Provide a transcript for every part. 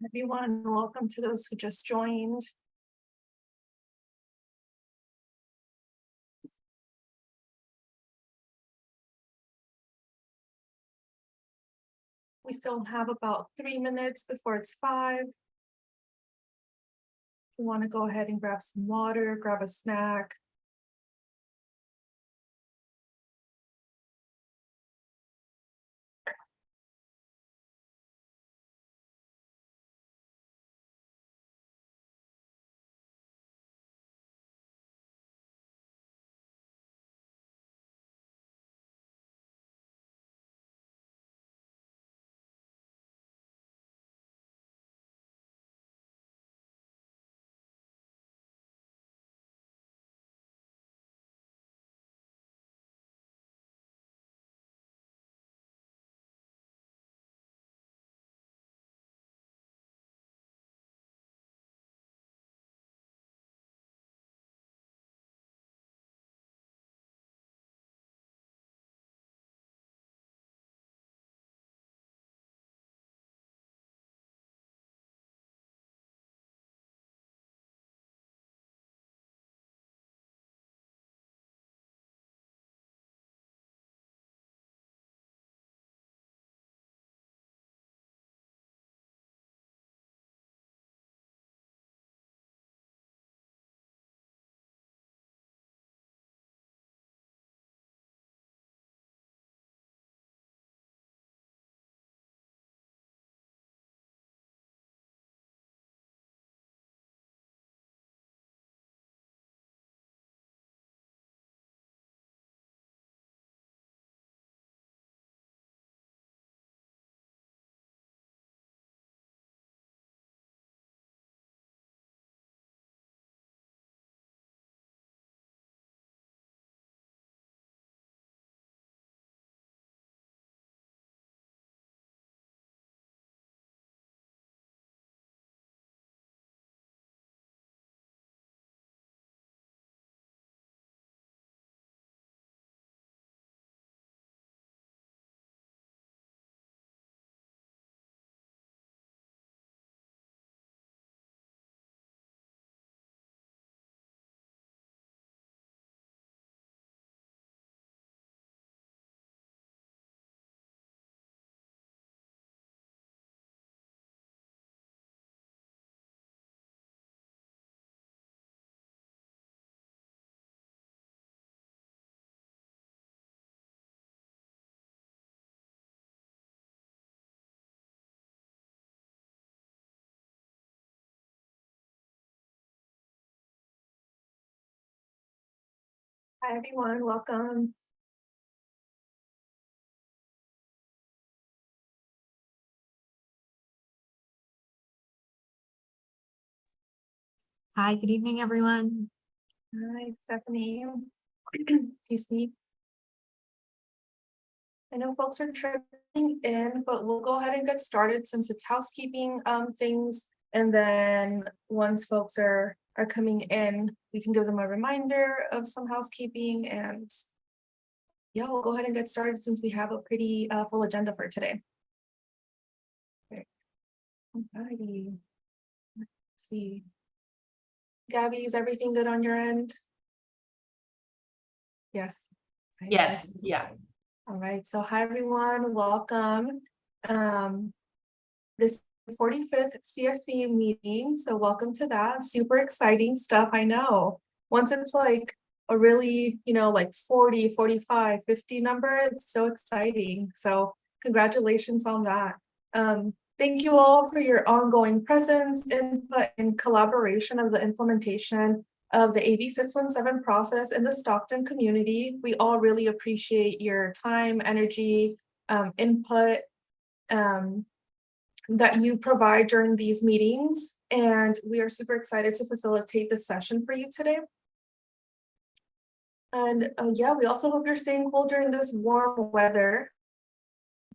Everyone, welcome to those who just joined. We still have about 3 minutes before it's 5. If you want to go ahead and grab some water, grab a snack. Hi, everyone, welcome. Hi, good evening, everyone. Hi, Stephanie. Excuse me. I know folks are trickling in, but we'll go ahead and get started since it's housekeeping things. And then once folks are coming in, we can give them a reminder of some housekeeping, and yeah, we'll go ahead and get started since we have a pretty full agenda for today. Alrighty. Let's see. Gabby, is everything good on your end? Yes. Yes, yeah. All right, so hi everyone, welcome. This 45th CSC meeting, so welcome to that. Super exciting stuff, I know. Once it's like a really, like 40, 45, 50 number, it's so exciting. So congratulations on that. Thank you all for your ongoing presence, input, and collaboration of the implementation of the AB617 process in the Stockton community. We all really appreciate your time, energy, input that you provide during these meetings. And we are super excited to facilitate this session for you today. And yeah, we also hope you're staying cool during this warm weather.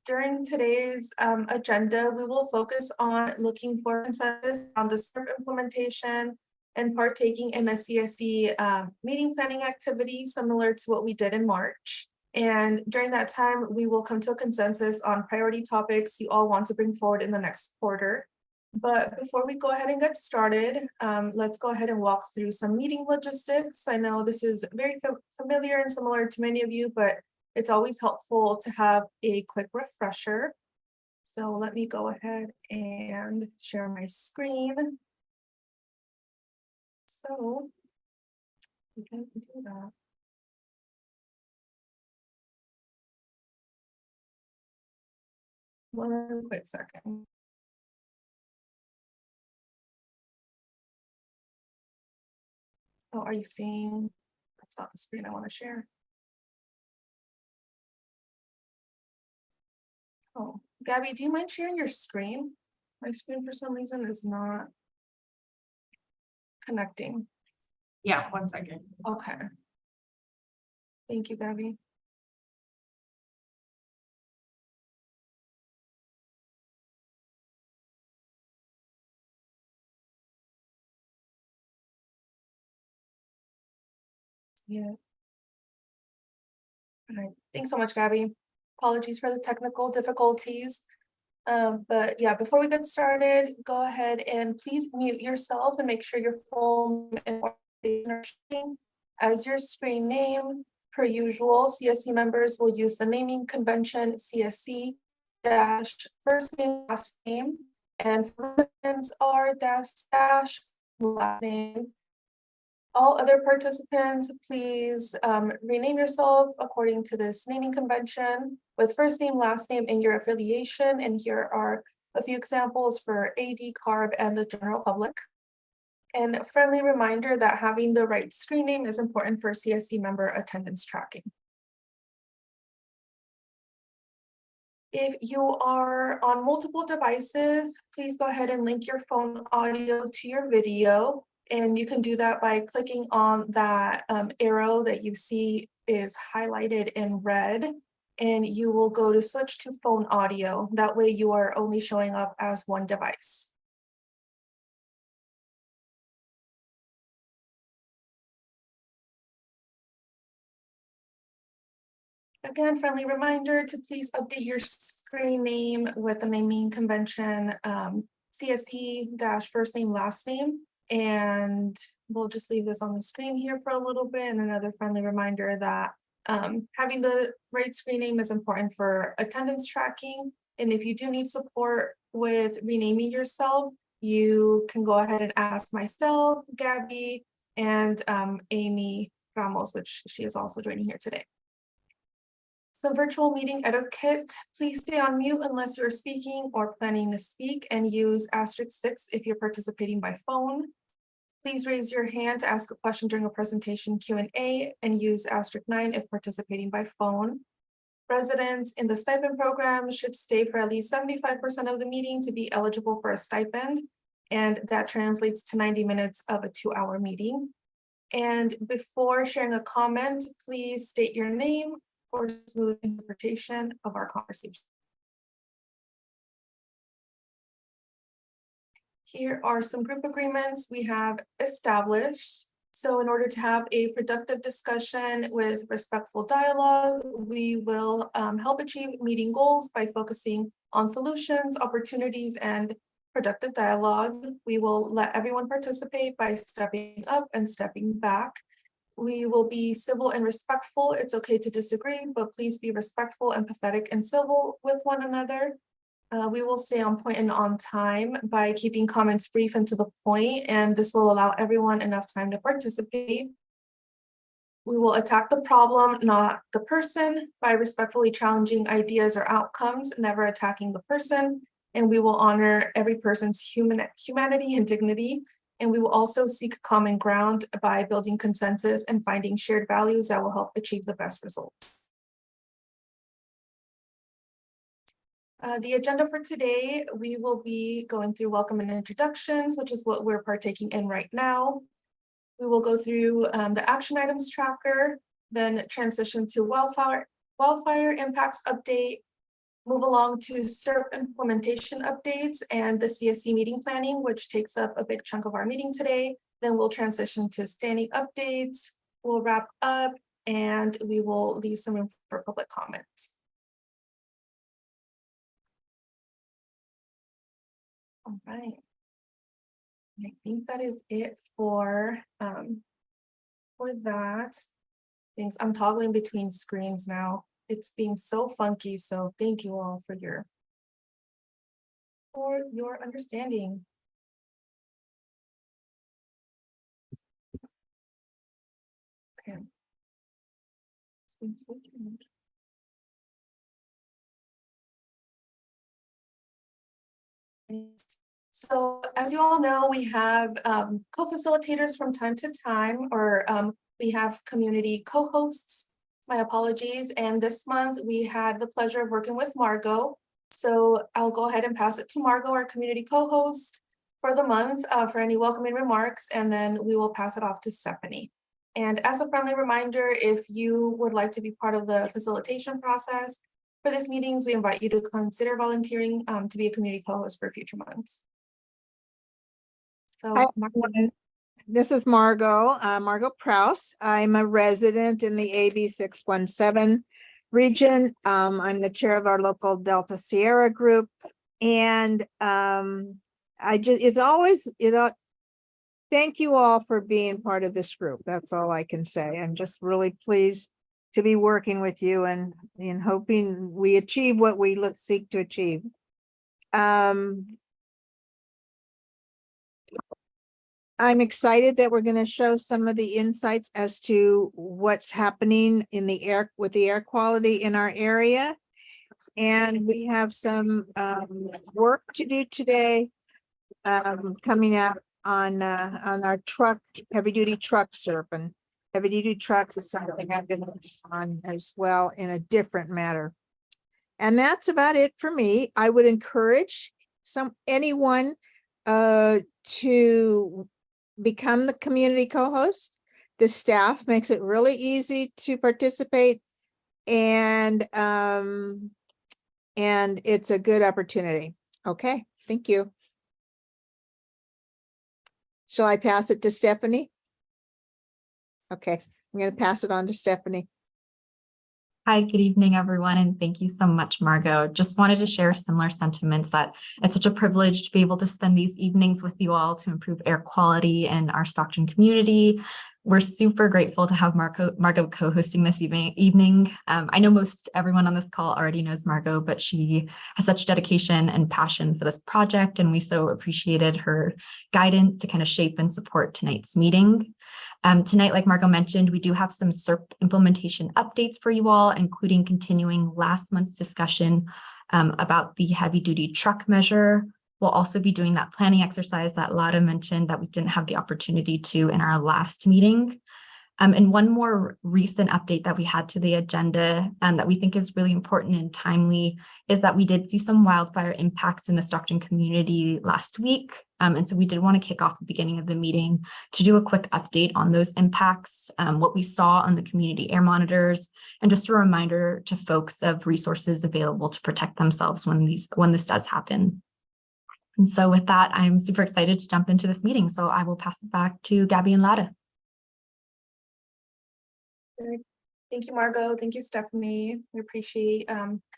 During today's agenda, we will focus on looking for consensus on the SERP implementation and partaking in a CSC meeting planning activity similar to what we did in March. And during that time, we will come to a consensus on priority topics you all want to bring forward in the next quarter. But before we go ahead and get started, let's go ahead and walk through some meeting logistics. I know this is very familiar and similar to many of you, but it's always helpful to have a quick refresher. So let me go ahead and share my screen. So we can do that. One quick second. Oh, are you seeing? That's not the screen I want to share. Oh, Gabby, do you mind sharing your screen? My screen for some reason is not connecting. Yeah, 1 second. Okay. Thank you, Gabby. Yeah. All right. Thanks so much, Gabby. Apologies for the technical difficulties. But yeah, before we get started, go ahead and please mute yourself and make sure your full name as your screen name. Per usual, CSC members will use the naming convention CSC dash first name, last name, and residents are dash last name. All other participants, please rename yourself according to this naming convention with first name, last name, and your affiliation. And here are a few examples for AD, CARB, and the general public. And a friendly reminder that having the right screen name is important for CSC member attendance tracking. If you are on multiple devices, please go ahead and link your phone audio to your video. And you can do that by clicking on that arrow that you see is highlighted in red. And you will go to switch to phone audio. That way you are only showing up as one device. Again, friendly reminder to please update your screen name with the naming convention CSC dash first name, last name. And we'll just leave this on the screen here for a little bit. And another friendly reminder that having the right screen name is important for attendance tracking. And if you do need support with renaming yourself, you can go ahead and ask myself, Gabby, and Amy Ramos, which she is also joining here today. The virtual meeting etiquette, please stay on mute unless you're speaking or planning to speak, and use *6 if you're participating by phone. Please raise your hand to ask a question during a presentation Q&A and use *9 if participating by phone. Residents in the stipend program should stay for at least 75% of the meeting to be eligible for a stipend, and that translates to 90 minutes of a 2-hour meeting. And before sharing a comment, please state your name for smooth interpretation of our conversation. Here are some group agreements we have established. So in order to have a productive discussion with respectful dialogue, we will help achieve meeting goals by focusing on solutions, opportunities, and productive dialogue. We will let everyone participate by stepping up and stepping back. We will be civil and respectful. It's okay to disagree, but please be respectful, empathetic, and civil with one another. We will stay on point and on time by keeping comments brief and to the point, and this will allow everyone enough time to participate. We will attack the problem, not the person, by respectfully challenging ideas or outcomes, never attacking the person. And we will honor every person's humanity and dignity. And we will also seek common ground by building consensus and finding shared values that will help achieve the best results. The agenda for today, we will be going through welcome and introductions, which is what we're partaking in right now. We will go through the action items tracker, then transition to wildfire impacts update, move along to SERP implementation updates and the CSC meeting planning, which takes up a big chunk of our meeting today. Then we'll transition to standing updates, we'll wrap up, and we will leave some room for public comments. All right. I think that is it for that. Things I'm toggling between screens now. It's being so funky, so thank you all for your understanding. Okay. So as you all know, we have co-facilitators from time to time, or we have community co-hosts. My apologies. And this month we had the pleasure of working with Margot. So I'll go ahead and pass it to Margot, our community co-host for the month, for any welcoming remarks, and then we will pass it off to Stephanie. And as a friendly reminder, if you would like to be part of the facilitation process for this meetings, we invite you to consider volunteering to be a community co-host for future months. So, Hi, this is Margot, Margot Prouse. I'm a resident in the AB617 region. I'm the chair of our local Delta Sierra group. And it's always, thank you all for being part of this group. That's all I can say. I'm just really pleased to be working with you and hoping we achieve what we seek to achieve. I'm excited that we're going to show some of the insights as to what's happening in the air with the air quality in our area. And we have some work to do today coming up on our heavy duty truck surfing. Heavy duty trucks is something I've been working on as well in a different matter. And that's about it for me. I would encourage anyone to become the community co-host. The staff makes it really easy to participate, and it's a good opportunity. Okay, thank you. Shall I pass it to Stephanie? Okay, I'm going to pass it on to Stephanie. Hi, good evening, everyone, and thank you so much, Margot. Just wanted to share similar sentiments that it's such a privilege to be able to spend these evenings with you all to improve air quality in our Stockton community. We're super grateful to have Margot co-hosting this evening. I know most everyone on this call already knows Margot, but she has such dedication and passion for this project, and we so appreciated her guidance to kind of shape and support tonight's meeting. Tonight, like Margot mentioned, we do have some SERP implementation updates for you all, including continuing last month's discussion about the heavy duty truck measure. We'll also be doing that planning exercise that Lara mentioned that we didn't have the opportunity to in our last meeting. And one more recent update that we had to the agenda that we think is really important and timely is that we did see some wildfire impacts in the Stockton community last week. And so we did want to kick off the beginning of the meeting to do a quick update on those impacts, what we saw on the community air monitors, and just a reminder to folks of resources available to protect themselves when this does happen. And so with that, I'm super excited to jump into this meeting. So I will pass it back to Gabby and Lara. Thank you, Margot. Thank you, Stephanie. We appreciate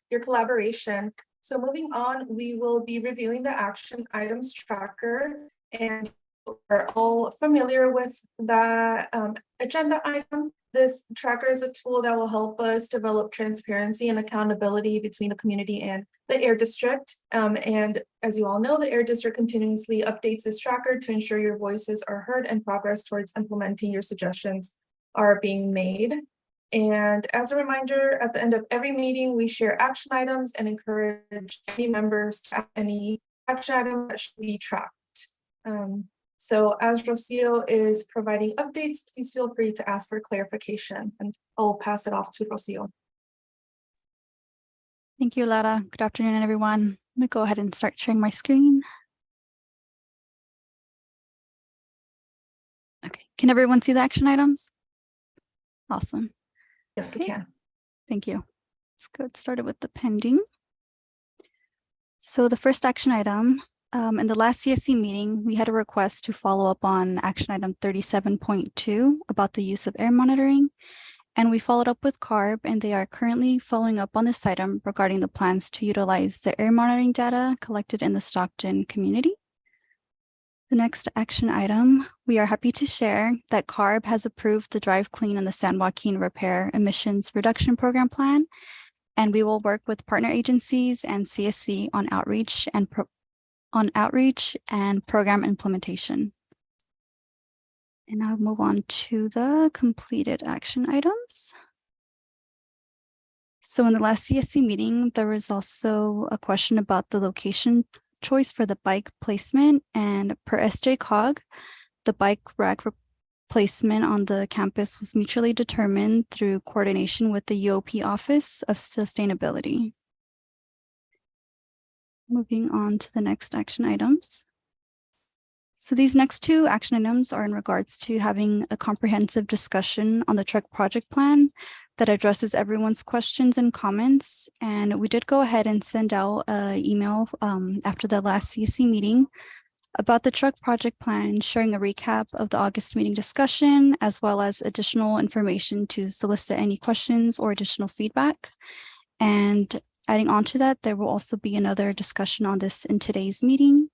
your collaboration. So moving on, we will be reviewing the action items tracker, and we're all familiar with that agenda item. This tracker is a tool that will help us develop transparency and accountability between the community and the Air District. And as you all know, the Air District continuously updates this tracker to ensure your voices are heard and progress towards implementing your suggestions are being made. And as a reminder, at the end of every meeting, we share action items and encourage any members to have any action item that should be tracked. So as Rocio is providing updates, please feel free to ask for clarification, and I'll pass it off to Rocio. Thank you, Lara. Good afternoon, everyone. Let me go ahead and start sharing my screen. Okay, can everyone see the action items? Awesome. Yes, we can. Thank you. Let's get started with the pending. So the first action item, in the last CSC meeting, we had a request to follow up on action item 37.2 about the use of air monitoring. And we followed up with CARB, and they are currently following up on this item regarding the plans to utilize the air monitoring data collected in the Stockton community The next action item, we are happy to share that CARB has approved the Drive Clean and the San Joaquin Repair Emissions Reduction Program Plan, and we will work with partner agencies and CSC on outreach and program implementation. And I'll move on to the completed action items. So in the last CSC meeting, there was also a question about the location choice for the bike placement, and per SJCOG, the bike rack replacement on the campus was mutually determined through coordination with the UOP Office of Sustainability. Moving on to the next action items. So these next two action items are in regards to having a comprehensive discussion on the truck project plan that addresses everyone's questions and comments. And we did go ahead and send out an email after the last CSC meeting about the truck project plan, sharing a recap of the August meeting discussion, as well as additional information to solicit any questions or additional feedback. And adding on to that, there will also be another discussion on this in today's meeting.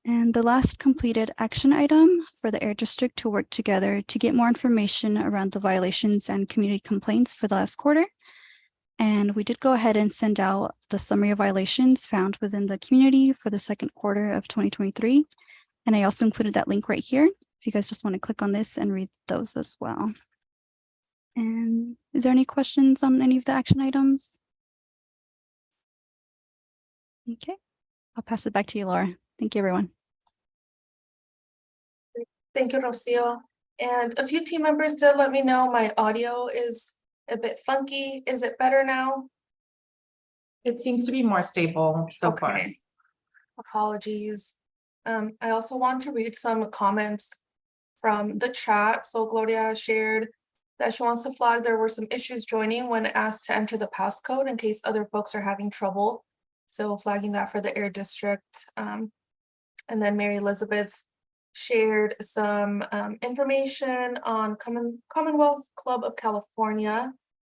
And the last completed action item for the Air District to work together to get more information around the violations and community complaints for the last quarter. And we did go ahead and send out the summary of violations found within the community for the second quarter of 2023. And I also included that link right here, if you guys just want to click on this and read those as well. And is there any questions on any of the action items? Okay, I'll pass it back to you, Laura. Thank you, everyone. Thank you, Rocio. And a few team members did let me know my audio is a bit funky. Is it better now? It seems to be more stable so far. Okay. Apologies. I also want to read some comments from the chat. So Gloria shared that she wants to flag there were some issues joining when asked to enter the passcode in case other folks are having trouble. So flagging that for the Air District. And then Mary Elizabeth shared some information on Commonwealth Club of California.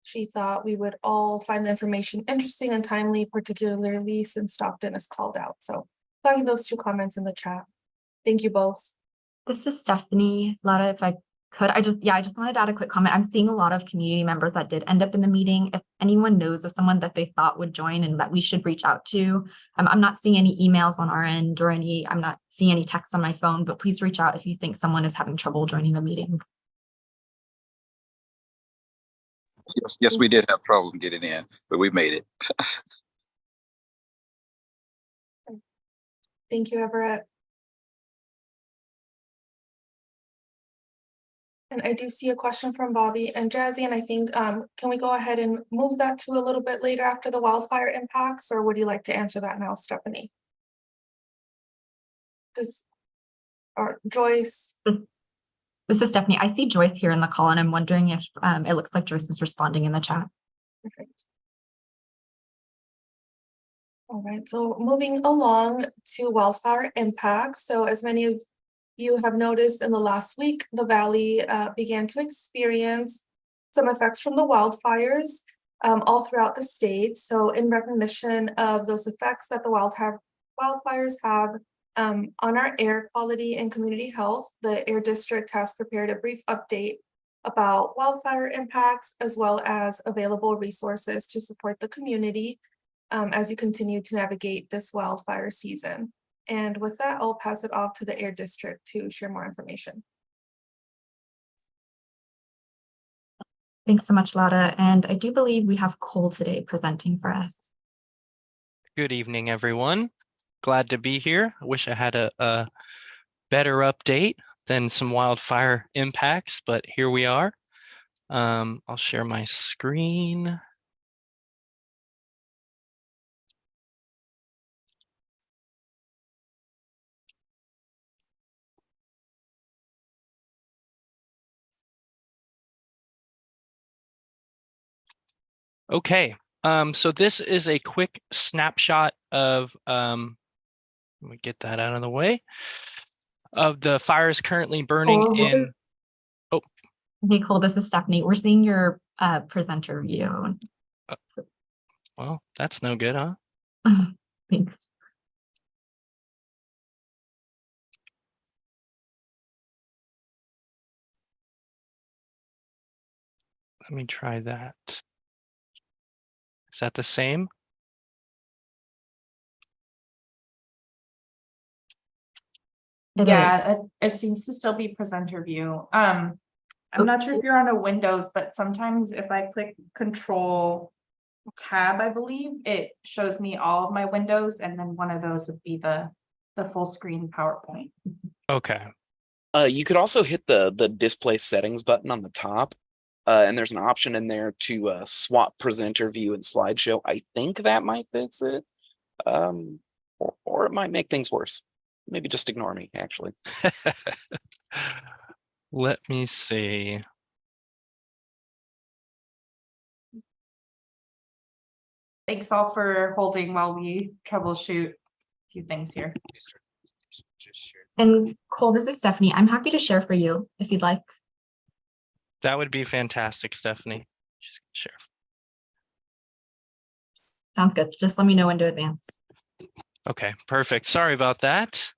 She thought we would all find the information interesting and timely, particularly since Stockton is called out. So flagging those two comments in the chat. Thank you both. This is Stephanie. Laura, if I could, I just wanted to add a quick comment. I'm seeing a lot of community members that did end up in the meeting. If anyone knows of someone that they thought would join and that we should reach out to, I'm not seeing any emails on our end or I'm not seeing any texts on my phone, but please reach out if you think someone is having trouble joining the meeting. Yes, we did have problem getting in, but we made it. Thank you, Everett. And I do see a question from Bobby and Jazzy, and I think, can we go ahead and move that to a little bit later after the wildfire impacts, or would you like to answer that now, Stephanie? Or Joyce? This is Stephanie. I see Joyce here in the call, and I'm wondering if it looks like Joyce is responding in the chat. Perfect. All right, so moving along to wildfire impacts. So as many of you have noticed in the last week, the Valley began to experience some effects from the wildfires all throughout the state. So in recognition of those effects that the wildfires have on our air quality and community health, the Air District has prepared a brief update about wildfire impacts as well as available resources to support the community as you continue to navigate this wildfire season. And with that, I'll pass it off to the Air District to share more information. Thanks so much, Laura. And I do believe we have Cole today presenting for us. Good evening, everyone. Glad to be here. I wish I had a better update than some wildfire impacts, but here we are. I'll share my screen. Okay, so this is a quick snapshot of, let me get that out of the way, of the fires currently burning in. Oh. Hey, Cole, this is Stephanie. We're seeing your presenter view. Well, that's no good, huh? Thanks. Let me try that. Is that the same? It is. Yeah, it seems to still be presenter view. I'm not sure if you're on a Windows, but sometimes if I click Control Tab, I believe, it shows me all of my windows, and then one of those would be the full screen PowerPoint. Okay. You could also hit the display settings button on the top. And there's an option in there to swap presenter view and slideshow. I think that might fix it. Or it might make things worse. Maybe just ignore me, actually. Let me see. Thanks all for holding while we troubleshoot a few things here. And Cole, this is Stephanie. I'm happy to share for you if you'd like. That would be fantastic, Stephanie. Just share. Sounds good. Just let me know when to advance. Okay, perfect. Sorry about that.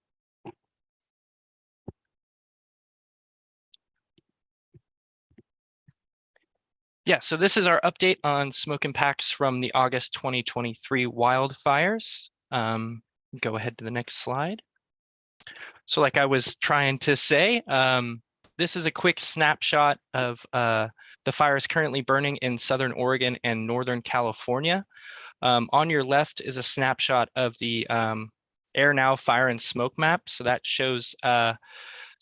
Yeah, so this is our update on smoke impacts from the August 2023 wildfires. Go ahead to the next slide. So like I was trying to say, this is a quick snapshot of the fires currently burning in Southern Oregon and Northern California. On your left is a snapshot of the Air Now Fire and Smoke Map. So that shows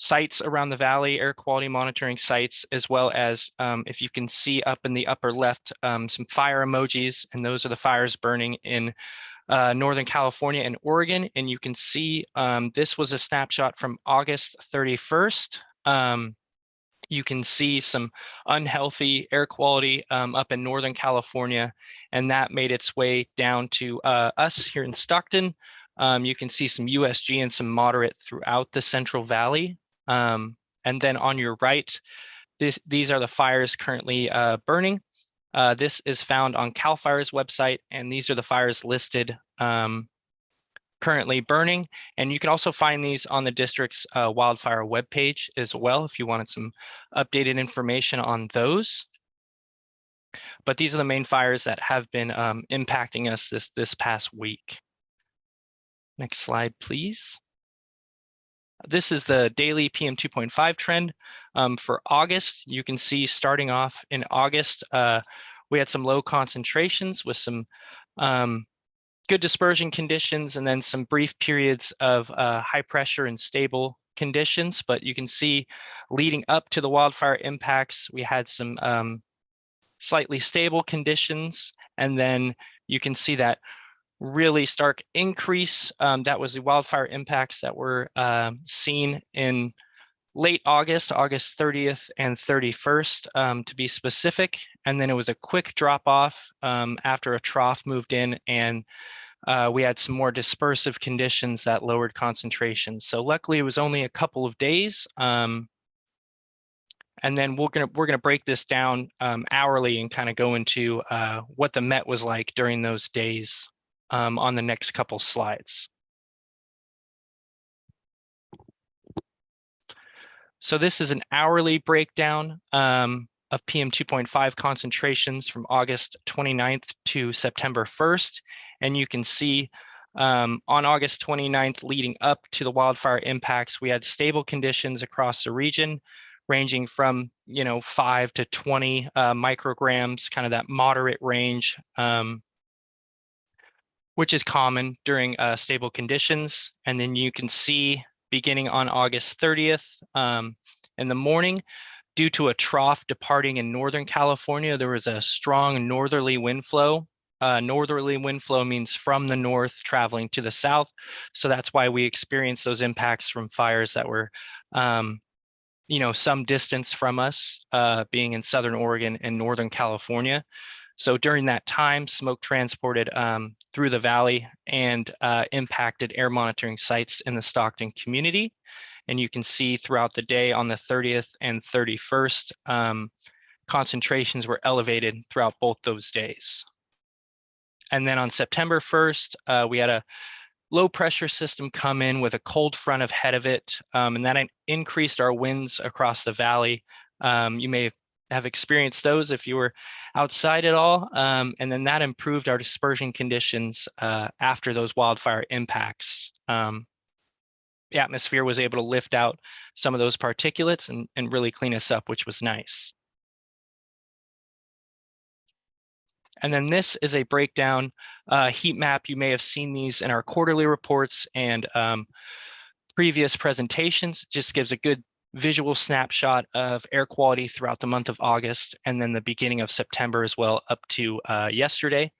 sites around the valley, air quality monitoring sites, as well as if you can see up in the upper left, some fire emojis, and those are the fires burning in Northern California and Oregon. And you can see this was a snapshot from August 31st. You can see some unhealthy air quality up in Northern California, and that made its way down to us here in Stockton. You can see some USG and some moderate throughout the Central Valley. And then on your right, these are the fires currently burning. This is found on CAL FIRE's website, and these are the fires listed currently burning. And you can also find these on the district's wildfire webpage as well if you wanted some updated information on those. But these are the main fires that have been impacting us this past week. Next slide, please. This is the daily PM 2.5 trend for August. You can see starting off in August, we had some low concentrations with some good dispersion conditions, and then some brief periods of high pressure and stable conditions. But you can see leading up to the wildfire impacts, we had some slightly stable conditions. And then you can see that really stark increase. That was the wildfire impacts that were seen in late August, August 30th and 31st, to be specific. And then it was a quick drop off after a trough moved in, and we had some more dispersive conditions that lowered concentrations. So luckily it was only a couple of days. And then we're gonna break this down hourly and kind of go into what the Met was like during those days on the next couple slides. So this is an hourly breakdown of PM 2.5 concentrations from August 29th to September 1st. And you can see on August 29th, leading up to the wildfire impacts, we had stable conditions across the region, ranging from 5 to 20 micrograms, kind of that moderate range, which is common during stable conditions. And then you can see beginning on August 30th in the morning, due to a trough departing in Northern California, there was a strong northerly wind flow. Northerly wind flow means from the north traveling to the south. So that's why we experienced those impacts from fires that were some distance from us, being in Southern Oregon and Northern California. So during that time, smoke transported through the valley and impacted air monitoring sites in the Stockton community. And you can see throughout the day on the 30th and 31st, concentrations were elevated throughout both those days. And then on September 1st, we had a low pressure system come in with a cold front ahead of it, and that increased our winds across the valley. You may have experienced those if you were outside at all. And then that improved our dispersion conditions after those wildfire impacts. The atmosphere was able to lift out some of those particulates and really clean us up, which was nice. And then this is a breakdown heat map. You may have seen these in our quarterly reports and previous presentations. It just gives a good visual snapshot of air quality throughout the month of August and then the beginning of September as well up to yesterday.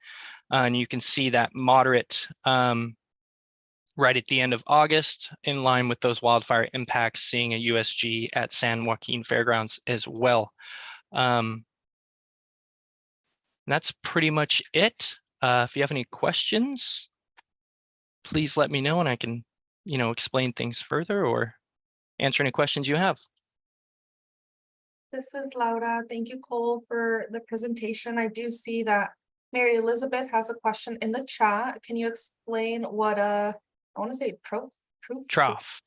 And you can see that moderate right at the end of August, in line with those wildfire impacts, seeing a USG at San Joaquin Fairgrounds as well. That's pretty much it. If you have any questions, please let me know and I can, explain things further or answer any questions you have. This is Laura. Thank you, Cole, for the presentation. I do see that Mary Elizabeth has a question in the chat. Can you explain what I want to say trough?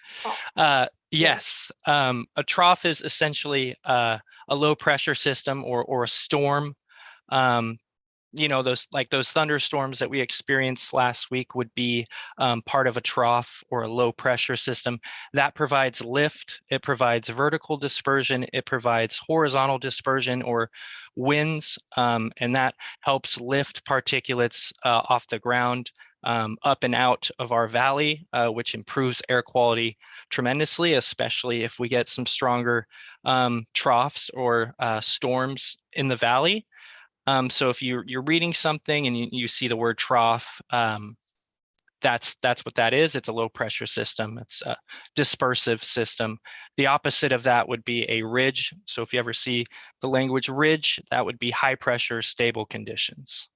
Yes. A trough is essentially a low pressure system or a storm. Those thunderstorms that we experienced last week would be part of a trough or a low pressure system that provides lift. It provides vertical dispersion. It provides horizontal dispersion or winds, and that helps lift particulates off the ground up and out of our valley, which improves air quality tremendously, especially if we get some stronger troughs or storms in the valley. So if you're reading something and you see the word trough, that's what that is. It's a low pressure system. It's a dispersive system. The opposite of that would be a ridge. So if you ever see the language ridge, that would be high pressure, stable conditions.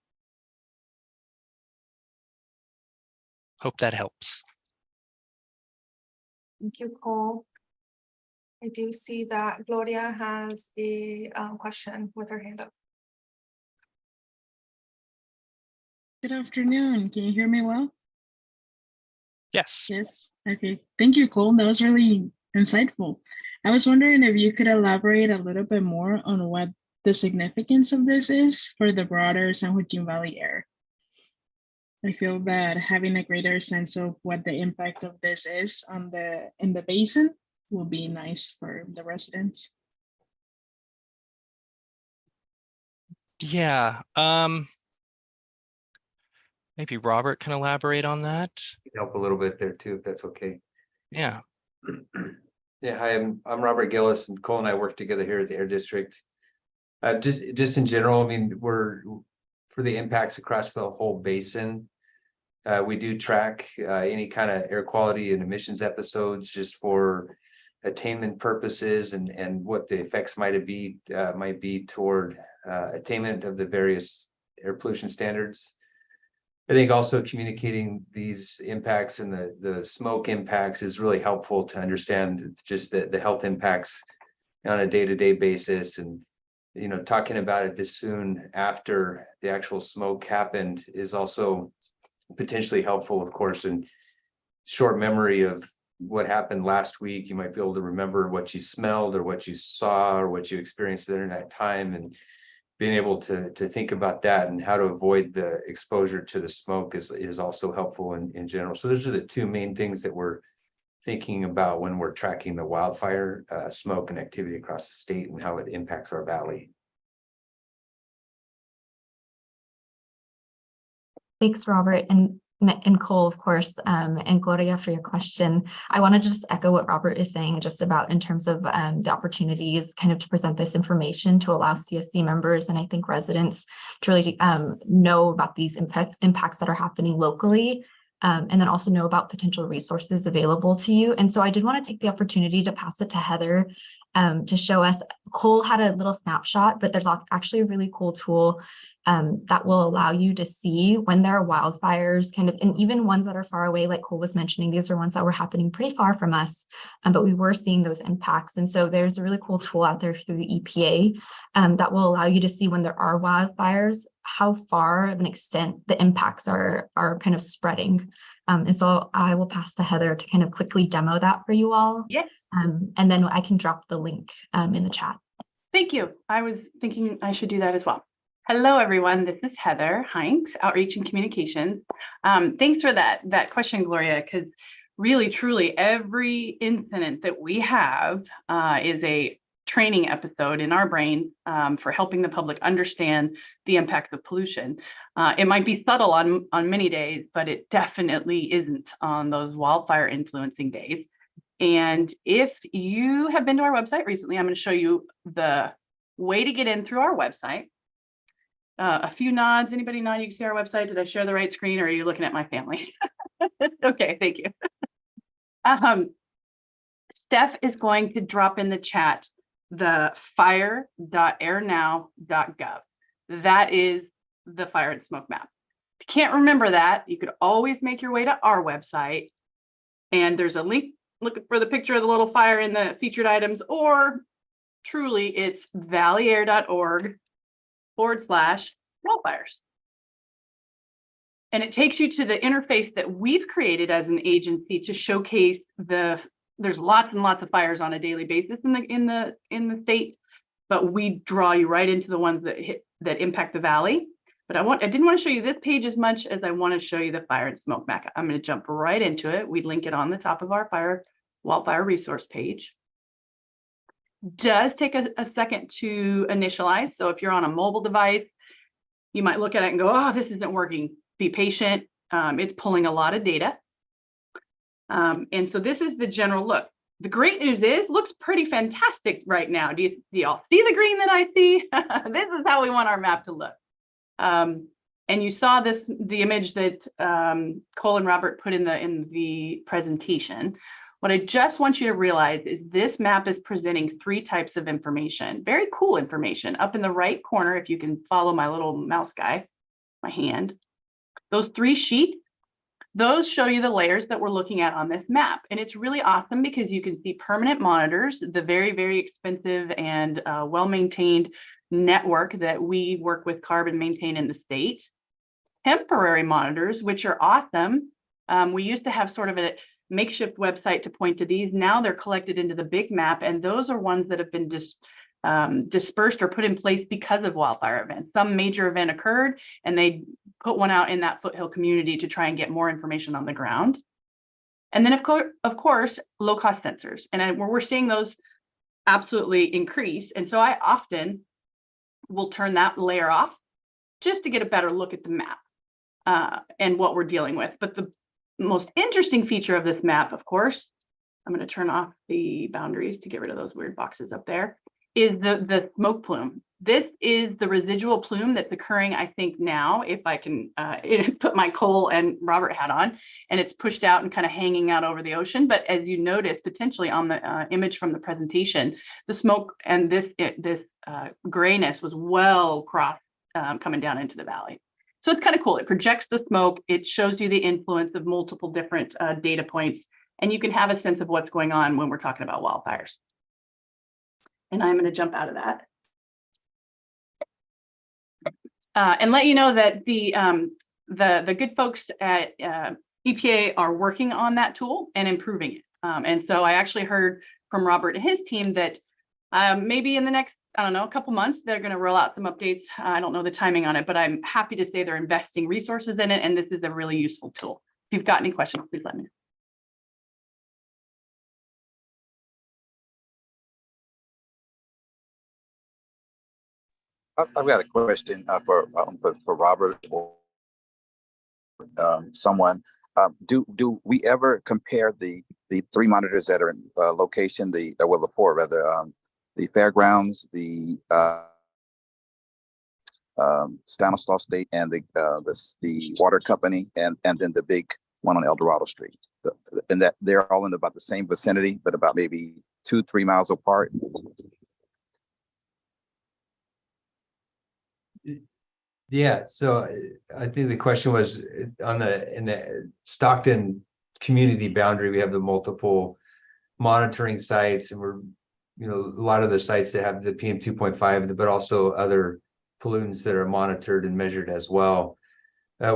Hope that helps. Thank you, Cole. I do see that Gloria has a question with her hand up. Good afternoon. Can you hear me well? Yes. Yes. Okay. Thank you, Cole. That was really insightful. I was wondering if you could elaborate a little bit more on what the significance of this is for the broader San Joaquin Valley air. I feel that having a greater sense of what the impact of this is in the basin will be nice for the residents. Yeah. Maybe Robert can elaborate on that. Help a little bit there too, if that's okay. Yeah. Yeah, hi, I'm Robert Gillis, and Cole and I work together here at the Air District. Just in general, I mean, we're for the impacts across the whole basin. We do track any kind of air quality and emissions episodes just for attainment purposes and what the effects might be toward attainment of the various air pollution standards. I think also communicating these impacts and the smoke impacts is really helpful to understand just the health impacts on a day-to-day basis. And, talking about it this soon after the actual smoke happened is also potentially helpful, of course, in short memory of what happened last week. You might be able to remember what you smelled or what you saw or what you experienced during that time, and being able to think about that and how to avoid the exposure to the smoke is also helpful in general. So those are the two main things that we're thinking about when we're tracking the wildfire smoke and activity across the state and how it impacts our valley. Thanks, Robert. And Cole, of course, and Gloria for your question. I want to just echo what Robert is saying just about in terms of the opportunities kind of to present this information to allow CSC members and I think residents to really know about these impacts that are happening locally, and then also know about potential resources available to you. And so I did want to take the opportunity to pass it to Heather to show us. Cole had a little snapshot, but there's actually a really cool tool that will allow you to see when there are wildfires kind of, and even ones that are far away, like Cole was mentioning, these are ones that were happening pretty far from us, but we were seeing those impacts. And so there's a really cool tool out there through the EPA that will allow you to see when there are wildfires, how far of an extent the impacts are kind of spreading. And so I will pass to Heather to kind of quickly demo that for you all. Yes. And then I can drop the link in the chat. Thank you. I was thinking I should do that as well. Hello, everyone. This is Heather Heinz, Outreach and Communications. Thanks for that question, Gloria, because really, truly, every incident that we have is a training episode in our brain for helping the public understand the impacts of pollution. It might be subtle on many days, but it definitely isn't on those wildfire influencing days. And if you have been to our website recently, I'm going to show you the way to get in through our website. A few nods. Anybody nod? You can see our website. Did I share the right screen, or are you looking at my family? Okay, thank you. Steph is going to drop in the chat the fire.airnow.gov. That is the fire and smoke map. If you can't remember that, you could always make your way to our website, and there's a link. Look for the picture of the little fire in the featured items, or truly it's valleyair.org/wildfires. And it takes you to the interface that we've created as an agency to showcase there's lots and lots of fires on a daily basis in the state, but we draw you right into the ones that impact the valley. But I didn't want to show you this page as much as I want to show you the fire and smoke map. I'm going to jump right into it. We link it on the top of our wildfire resource page. Does take a second to initialize. So if you're on a mobile device, you might look at it and go, oh, this isn't working. Be patient. It's pulling a lot of data. And so this is the general look. The great news is, looks pretty fantastic right now. Do y'all see the green that I see? This is how we want our map to look. And you saw the image that Cole and Robert put in the presentation. What I just want you to realize is this map is presenting 3 types of information. Very cool information. Up in the right corner, if you can follow my little mouse guy, my hand, those 3 sheets, those show you the layers that we're looking at on this map. And it's really awesome because you can see permanent monitors, the very, very expensive and well-maintained network that we work with CARB and maintain in the state. Temporary monitors, which are awesome. We used to have sort of a makeshift website to point to these. Now they're collected into the big map, and those are ones that have been dispersed or put in place because of wildfire events. Some major event occurred, and they put one out in that foothill community to try and get more information on the ground. And then, of course, low-cost sensors. And we're seeing those absolutely increase. And so I often will turn that layer off just to get a better look at the map and what we're dealing with. But the most interesting feature of this map, of course, I'm going to turn off the boundaries to get rid of those weird boxes up there, is the smoke plume. This is the residual plume that's occurring, I think now, if I can put my Cole and Robert hat on, and it's pushed out and kind of hanging out over the ocean. But as you notice, potentially on the image from the presentation, the smoke and this grayness was well crossed coming down into the valley. So it's kind of cool. It projects the smoke. It shows you the influence of multiple different data points, and you can have a sense of what's going on when we're talking about wildfires. And I'm going to jump out of that and let you know that the good folks at EPA are working on that tool and improving it. And so I actually heard from Robert and his team that maybe in the next, I don't know, a couple months, they're going to roll out some updates. I don't know the timing on it, but I'm happy to say they're investing resources in it, and this is a really useful tool. If you've got any questions, please let me know. I've got a question for Robert or someone. Do we ever compare the 3 monitors that are in location, the 4 rather, the fairgrounds, the Stanislaus State, and the water company, and then the big one on El Dorado Street, and that they're all in about the same vicinity, but about maybe 2-3 miles apart? Yeah, so I think the question was in the Stockton community boundary, we have the multiple monitoring sites, and we're, a lot of the sites that have the PM 2.5, but also other pollutants that are monitored and measured as well.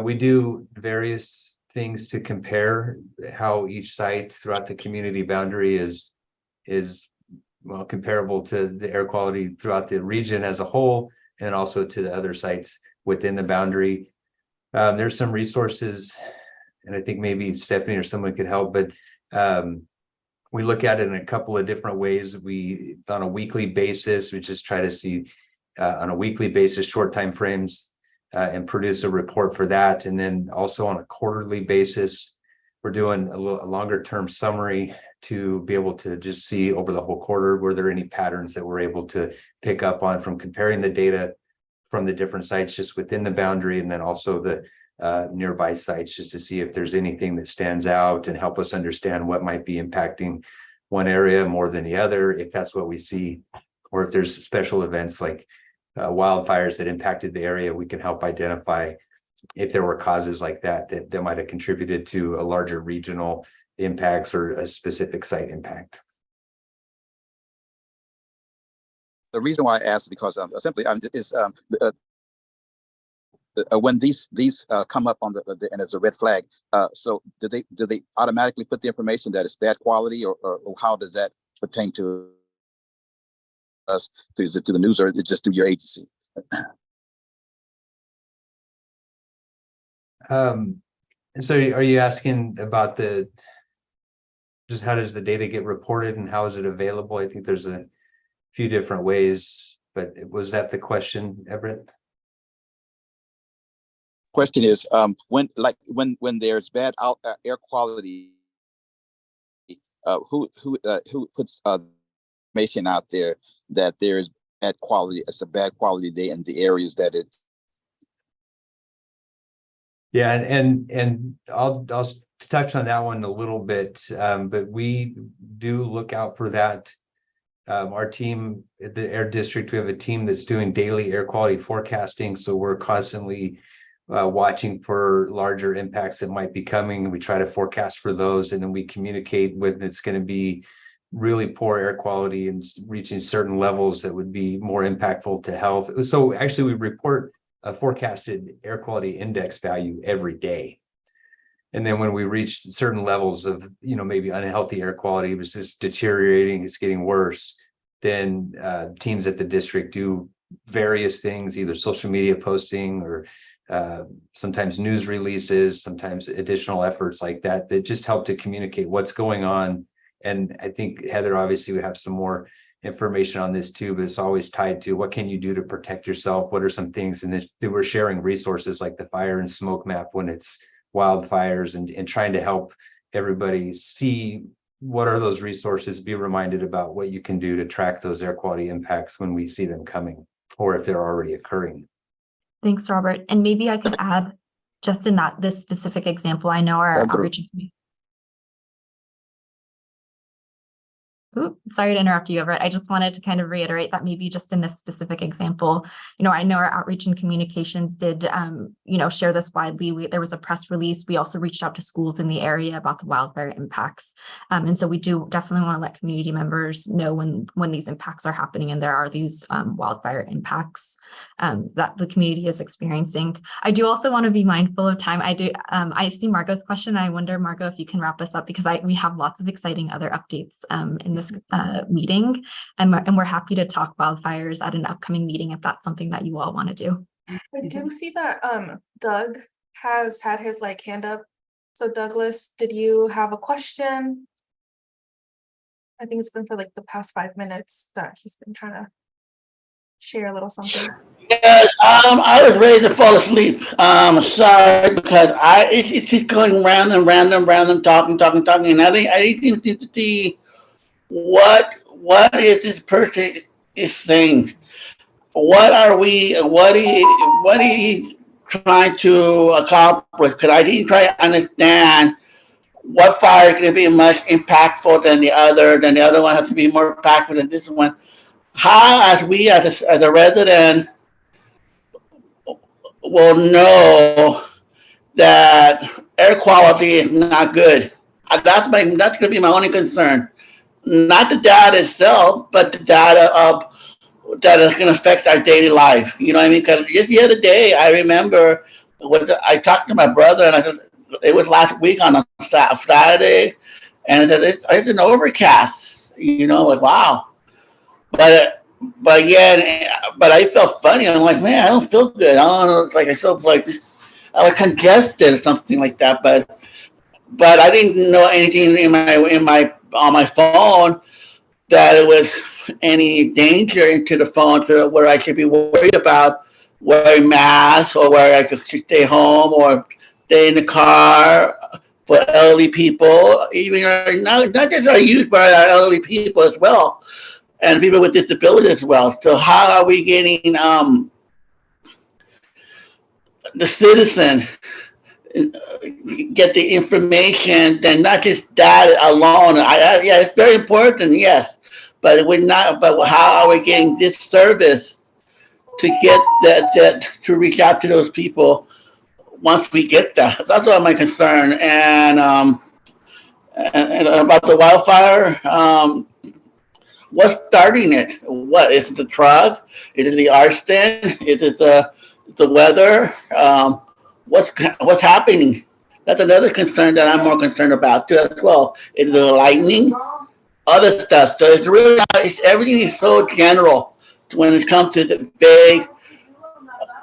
We do various things to compare how each site throughout the community boundary is well, comparable to the air quality throughout the region as a whole, and also to the other sites within the boundary. There's some resources, and I think maybe Stephanie or someone could help, but we look at it in a couple of different ways. We, on a weekly basis, we just try to see on a weekly basis, short time frames, and produce a report for that. And then also on a quarterly basis, we're doing a longer term summary to be able to just see over the whole quarter, were there any patterns that we're able to pick up on from comparing the data from the different sites just within the boundary, and then also the nearby sites, just to see if there's anything that stands out and help us understand what might be impacting one area more than the other, if that's what we see, or if there's special events like wildfires that impacted the area, we can help identify if there were causes like that might have contributed to a larger regional impacts or a specific site impact. The reason why I asked because when these come up on the and it's a red flag. So do they automatically put the information that it's bad quality, or how does that pertain to us? Is it to the news, or is it just through your agency? And so are you asking about just how does the data get reported and how is it available? I think there's a few different ways, but was that the question, Everett? Question is, when there's bad air quality, who puts information out there that there's bad quality? It's a bad quality day in the areas that it's. Yeah, and I'll touch on that one a little bit, but we do look out for that. Our team at the Air District, we have a team that's doing daily air quality forecasting, so we're constantly watching for larger impacts that might be coming. We try to forecast for those, and then we communicate when it's going to be really poor air quality and reaching certain levels that would be more impactful to health. So actually, we report a forecasted air quality index value every day. And then when we reach certain levels of, maybe unhealthy air quality, it was just deteriorating, it's getting worse, then teams at the district do various things, either social media posting or sometimes news releases, sometimes additional efforts like that just help to communicate what's going on. And I think, Heather, obviously we have some more information on this too, but it's always tied to what can you do to protect yourself? What are some things? And then we're sharing resources like the fire and smoke map when it's wildfires, and trying to help everybody see what are those resources, be reminded about what you can do to track those air quality impacts when we see them coming, or if they're already occurring. Thanks, Robert. And maybe I could add, just in this specific example, I know our outreach. Sorry to interrupt you, Everett. I just wanted to kind of reiterate that maybe just in this specific example, I know our outreach and communications did, share this widely. There was a press release. We also reached out to schools in the area about the wildfire impacts. And so we do definitely want to let community members know when these impacts are happening and there are these wildfire impacts that the community is experiencing. I do also want to be mindful of time. I see Margot's question. I wonder, Margot, if you can wrap us up, because we have lots of exciting other updates in this meeting, and we're happy to talk wildfires at an upcoming meeting if that's something that you all want to do. I do see that Doug has had his hand up. So Douglas, did you have a question? I think it's been for the past 5 minutes that he's been trying to share a little something. Yeah, I was ready to fall asleep. Sorry, because it's just going random, talking, and I didn't seem to see what is this person is saying. What are he trying to accomplish? Because I didn't try to understand what fire is going to be much impactful than the other. Then the other one has to be more impactful than this one. How, as a resident, will know that air quality is not good? That's going to be my only concern. Not the data itself, but the data that is going to affect our daily life. You know what I mean? Because just the other day, I remember I talked to my brother, and it was last week on a Friday, and it's an overcast. Wow. but yeah, but I felt funny. I'm like, man, I don't feel good. I don't know, like I felt like I was congested or something like that. But I didn't know anything in my on my phone that it was any danger into the phone to where I should be worried about wearing masks or where I could stay home or stay in the car for elderly people, even not just our youth, but our elderly people as well, and people with disabilities as well. So how are we getting the citizen get the information, then not just that alone. Yeah, it's very important, yes, but we're not. But how are we getting this service to get that to reach out to those people once we get that? That's all my concern. And about the wildfire, what's starting it? What is it? The truck? Is it the arson? Is it the weather? What's happening? That's another concern that I'm more concerned about too as well. Is the lightning, other stuff. So it's really everything is so general when it comes to the big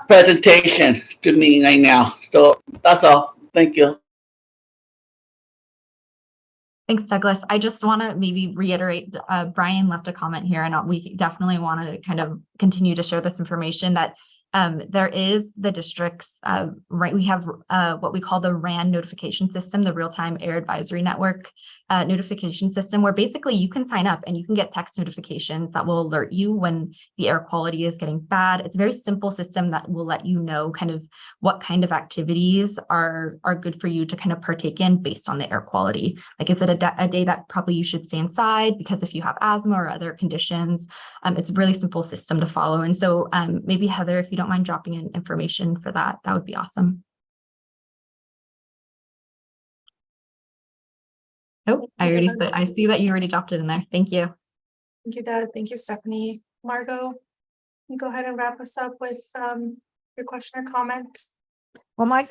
presentation to me right now. So that's all. Thank you. Thanks, Douglas. I just want to maybe reiterate, Brian left a comment here, and we definitely want to kind of continue to share this information that there is the district's, right, we have what we call the RAN notification system, the real-time air advisory network notification system, where basically you can sign up and you can get text notifications that will alert you when the air quality is getting bad. It's a very simple system that will let you know kind of what kind of activities are good for you to kind of partake in based on the air quality. Like, is it a day that probably you should stay inside because if you have asthma or other conditions? It's a really simple system to follow. And so maybe Heather, if you don't mind dropping in information for that, that would be awesome. Oh, I see that you already dropped it in there. Thank you. Thank you, Deb. Thank you, Stephanie. Margot, you go ahead and wrap us up with your question or comment. Well,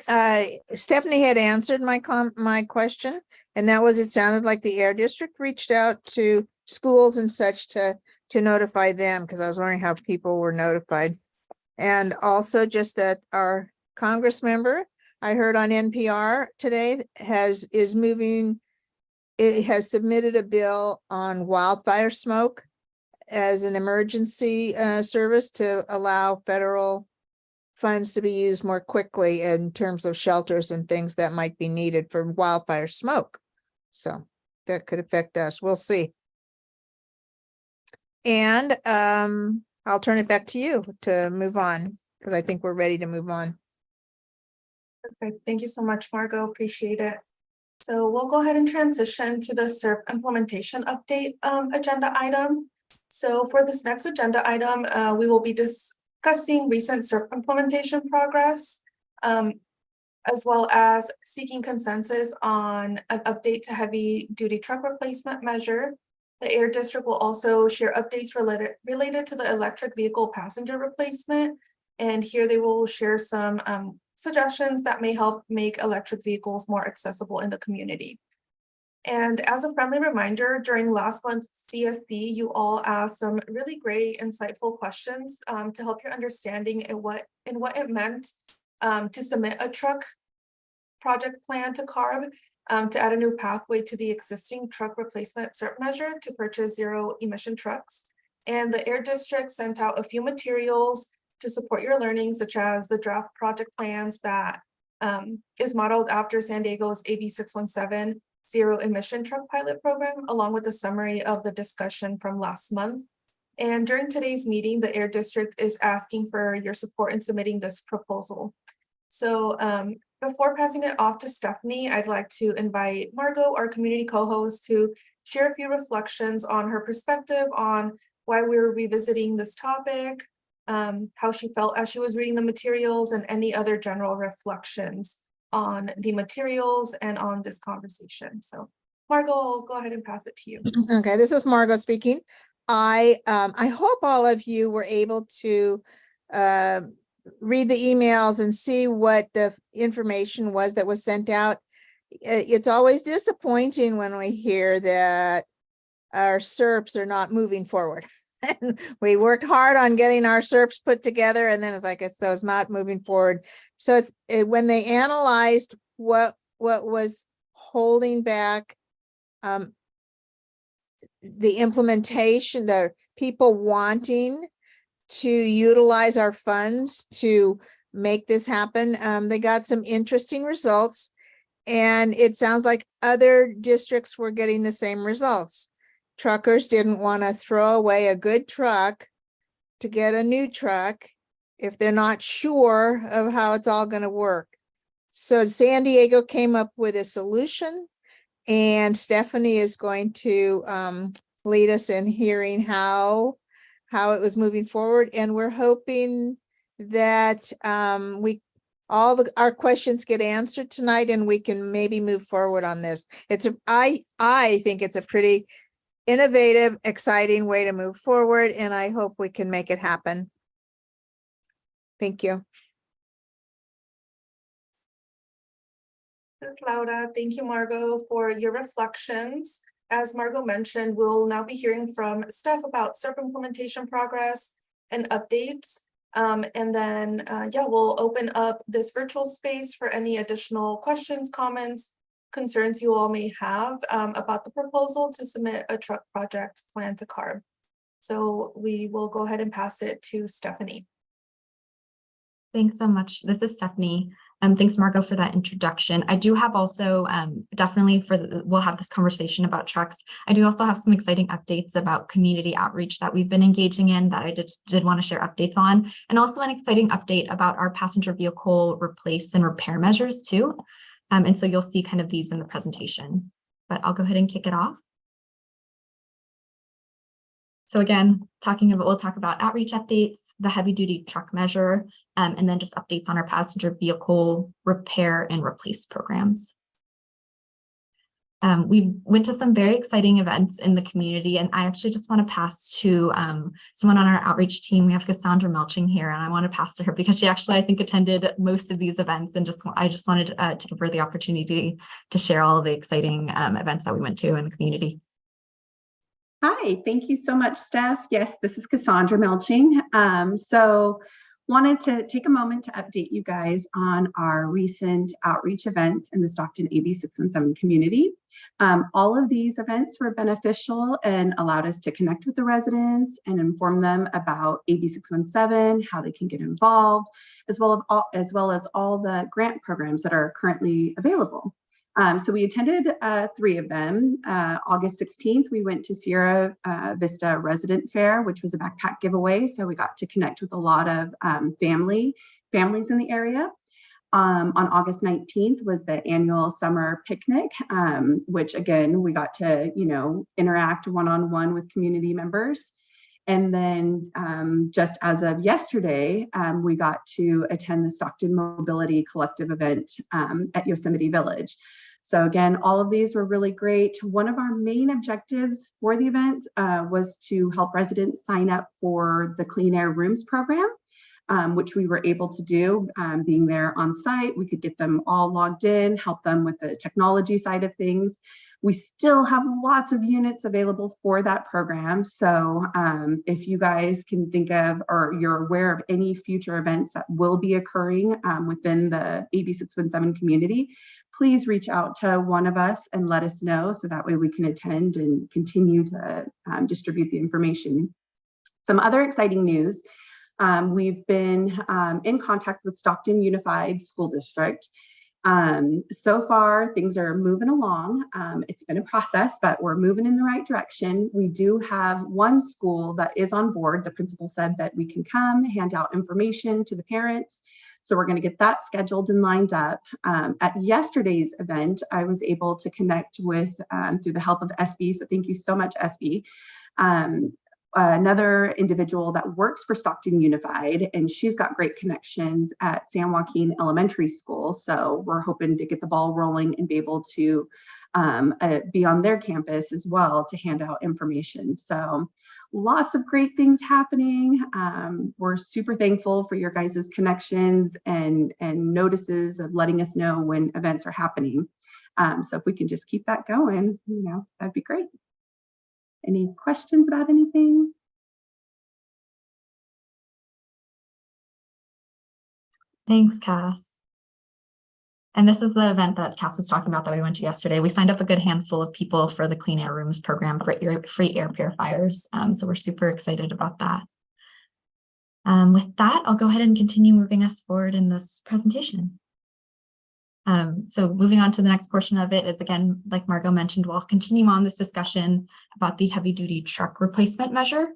Stephanie had answered my question, and that was, it sounded like the Air District reached out to schools and such to notify them, because I was wondering how people were notified. And also just that our Congress member, I heard on NPR today, has submitted a bill on wildfire smoke as an emergency service to allow federal funds to be used more quickly in terms of shelters and things that might be needed for wildfire smoke. So that could affect us. We'll see. And I'll turn it back to you to move on, because I think we're ready to move on. Perfect. Thank you so much, Margot. Appreciate it. So we'll go ahead and transition to the SERP implementation update agenda item. So for this next agenda item, we will be discussing recent SERP implementation progress, as well as seeking consensus on an update to heavy duty truck replacement measure. The Air District will also share updates related to the electric vehicle passenger replacement. And here they will share some suggestions that may help make electric vehicles more accessible in the community. And as a friendly reminder, during last month's CSC, you all asked some really great, insightful questions to help your understanding in what it meant to submit a truck project plan to CARB to add a new pathway to the existing truck replacement SERP measure to purchase zero emission trucks. And the Air District sent out a few materials to support your learning, such as the draft project plans that is modeled after San Diego's AB617 zero emission truck pilot program, along with a summary of the discussion from last month. And during today's meeting, the Air District is asking for your support in submitting this proposal. So before passing it off to Stephanie, I'd like to invite Margot, our community co-host, to share a few reflections on her perspective on why we're revisiting this topic, how she felt as she was reading the materials, and any other general reflections on the materials and on this conversation. So Margot, I'll go ahead and pass it to you. Okay, this is Margot speaking. I hope all of you were able to read the emails and see what the information was that was sent out. It's always disappointing when we hear that our SERPs are not moving forward. We worked hard on getting our SERPs put together, and then it's like, so it's not moving forward. So when they analyzed what was holding back the implementation, the people wanting to utilize our funds to make this happen, they got some interesting results. And it sounds like other districts were getting the same results. Truckers didn't want to throw away a good truck to get a new truck if they're not sure of how it's all going to work. So San Diego came up with a solution, and Stephanie is going to lead us in hearing how it was moving forward. And we're hoping that our questions get answered tonight, and we can maybe move forward on this. I think it's a pretty innovative, exciting way to move forward, and I hope we can make it happen. Thank you. Thanks, Laura. Thank you, Margot, for your reflections. As Margot mentioned, we'll now be hearing from Steph about SERP implementation progress and updates. And then, we'll open up this virtual space for any additional questions, comments, concerns you all may have about the proposal to submit a truck project plan to CARB. So we will go ahead and pass it to Stephanie. Thanks so much. This is Stephanie. Thanks, Margot, for that introduction. I do have also definitely we'll have this conversation about trucks. I do also have some exciting updates about community outreach that we've been engaging in that I did want to share updates on, and also an exciting update about our passenger vehicle replace and repair measures too. And so you'll see kind of these in the presentation, but I'll go ahead and kick it off. So again, we'll talk about outreach updates, the heavy duty truck measure, and then just updates on our passenger vehicle repair and replace programs. We went to some very exciting events in the community, and I actually just want to pass to someone on our outreach team. We have Cassandra Melching here, and I want to pass to her because she actually, I think, attended most of these events, and I just wanted to give her the opportunity to share all of the exciting events that we went to in the community. Hi, thank you so much, Steph. Yes, this is Cassandra Melching. So wanted to take a moment to update you guys on our recent outreach events in the Stockton AB617 community. All of these events were beneficial and allowed us to connect with the residents and inform them about AB617, how they can get involved, as well as all the grant programs that are currently available. So we attended 3 of them. August 16th, we went to Sierra Vista Resident Fair, which was a backpack giveaway. So we got to connect with a lot of families in the area. On August 19th was the annual summer picnic, which again, we got to, interact one-on-one with community members. And then just as of yesterday, we got to attend the Stockton Mobility Collective event at Yosemite Village. So again, all of these were really great. One of our main objectives for the event was to help residents sign up for the Clean Air Rooms program, which we were able to do. Being there on site, we could get them all logged in, help them with the technology side of things. We still have lots of units available for that program. So if you guys can think of, or you're aware of any future events that will be occurring within the AB617 community, please reach out to one of us and let us know, so that way we can attend and continue to distribute the information. Some other exciting news. We've been in contact with Stockton Unified School District. So far, things are moving along. It's been a process, but we're moving in the right direction. We do have one school that is on board. The principal said that we can come, hand out information to the parents. So we're going to get that scheduled and lined up. At yesterday's event, I was able to connect with, through the help of SB, so thank you so much, SB, another individual that works for Stockton Unified, and she's got great connections at San Joaquin Elementary School. So we're hoping to get the ball rolling and be able to be on their campus as well to hand out information. So lots of great things happening. We're super thankful for your guys' connections and notices of letting us know when events are happening. So if we can just keep that going, that'd be great. Any questions about anything? Thanks, Cass. And this is the event that Cass was talking about that we went to yesterday. We signed up a good handful of people for the Clean Air Rooms program for free air purifiers. So we're super excited about that. With that, I'll go ahead and continue moving us forward in this presentation. So moving on to the next portion of it is, again, like Margot mentioned, we'll continue on this discussion about the heavy duty truck replacement measure.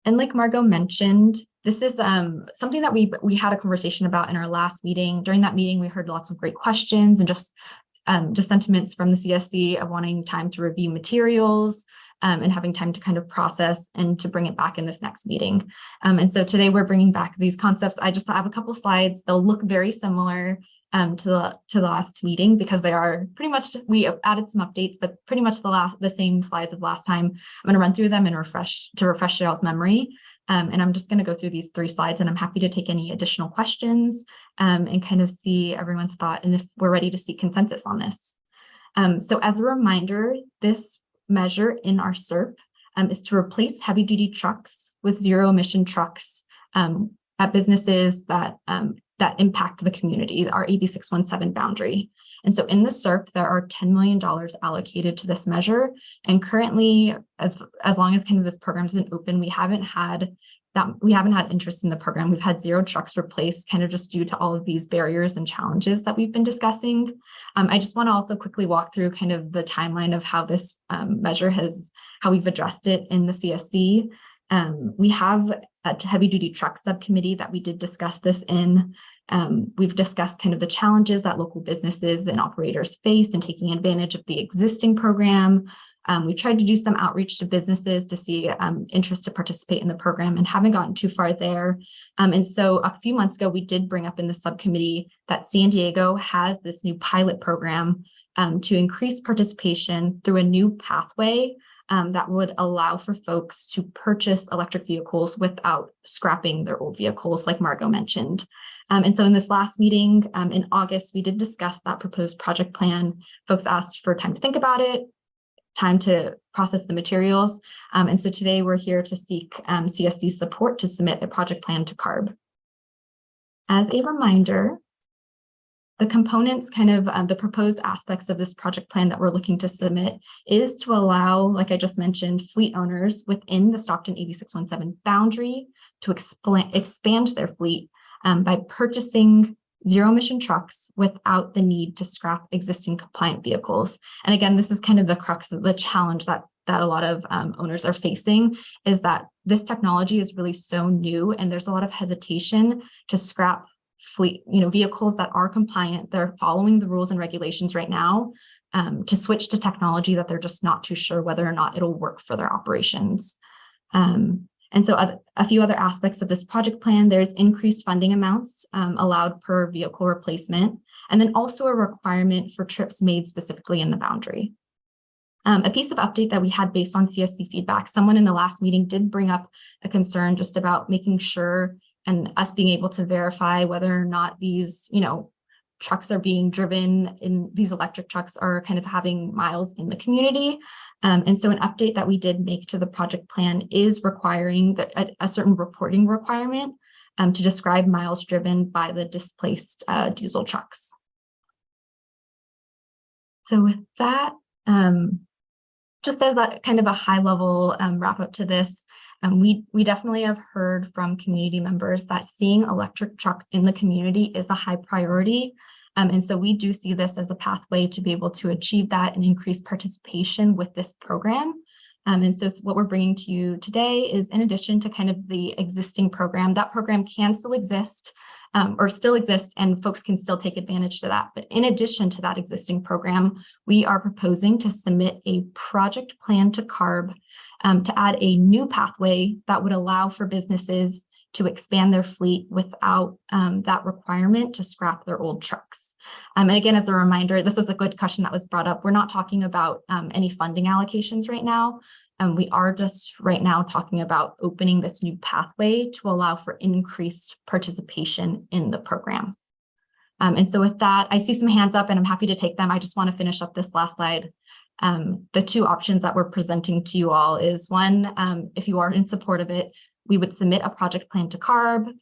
And like Margot mentioned, this is something that we had a conversation about in our last meeting. During that meeting, we heard lots of great questions and just sentiments from the CSC of wanting time to review materials and having time to kind of process and to bring it back in this next meeting. And so today we're bringing back these concepts. I just have a couple slides. They'll look very similar to the last meeting because they are pretty much, we added some updates, but pretty much the same slides as last time. I'm going to run through them and refresh y'all's memory. And I'm just going to go through these 3 slides, and I'm happy to take any additional questions and kind of see everyone's thought and if we're ready to seek consensus on this. So as a reminder, this measure in our SERP is to replace heavy duty trucks with zero emission trucks at businesses that impact the community, our AB617 boundary. And so in the SERP, there are $10 million allocated to this measure. And currently, as long as kind of this program's been open, we haven't had interest in the program. We've had 0 trucks replaced kind of just due to all of these barriers and challenges that we've been discussing. I just want to also quickly walk through kind of the timeline of how this measure how we've addressed it in the CSC. We have a heavy duty truck subcommittee that we did discuss this in. We've discussed kind of the challenges that local businesses and operators face in taking advantage of the existing program. We tried to do some outreach to businesses to see interest to participate in the program and haven't gotten too far there. And so a few months ago, we did bring up in the subcommittee that San Diego has this new pilot program to increase participation through a new pathway that would allow for folks to purchase electric vehicles without scrapping their old vehicles, like Margot mentioned. And so in this last meeting in August, we did discuss that proposed project plan. Folks asked for time to think about it, time to process the materials. And so today we're here to seek CSC support to submit a project plan to CARB. As a reminder, the components, kind of the proposed aspects of this project plan that we're looking to submit is to allow, like I just mentioned, fleet owners within the Stockton AB617 boundary to expand their fleet by purchasing zero emission trucks without the need to scrap existing compliant vehicles. And again, this is kind of the crux of the challenge that a lot of owners are facing, is that this technology is really so new and there's a lot of hesitation to scrap fleet, vehicles that are compliant, they're following the rules and regulations right now, to switch to technology that they're just not too sure whether or not it'll work for their operations. And so a few other aspects of this project plan, there's increased funding amounts allowed per vehicle replacement, and then also a requirement for trips made specifically in the boundary. A piece of update that we had based on CSC feedback, someone in the last meeting did bring up a concern just about making sure and us being able to verify whether or not these, trucks are being driven in these electric trucks are kind of having miles in the community. And so an update that we did make to the project plan is requiring a certain reporting requirement to describe miles driven by the displaced diesel trucks. So with that, just as a kind of a high level wrap up to this, we definitely have heard from community members that seeing electric trucks in the community is a high priority. And so we do see this as a pathway to be able to achieve that and increase participation with this program. And so what we're bringing to you today is, in addition to kind of the existing program, that program can still exist and folks can still take advantage to that. But in addition to that existing program, we are proposing to submit a project plan to CARB to add a new pathway that would allow for businesses to expand their fleet without that requirement to scrap their old trucks. And again, as a reminder, this was a good question that was brought up. We're not talking about any funding allocations right now. We are just right now talking about opening this new pathway to allow for increased participation in the program. And so with that, I see some hands up and I'm happy to take them. I just want to finish up this last slide. The 2 options that we're presenting to you all is one, if you are in support of it, we would submit a project plan to CARB.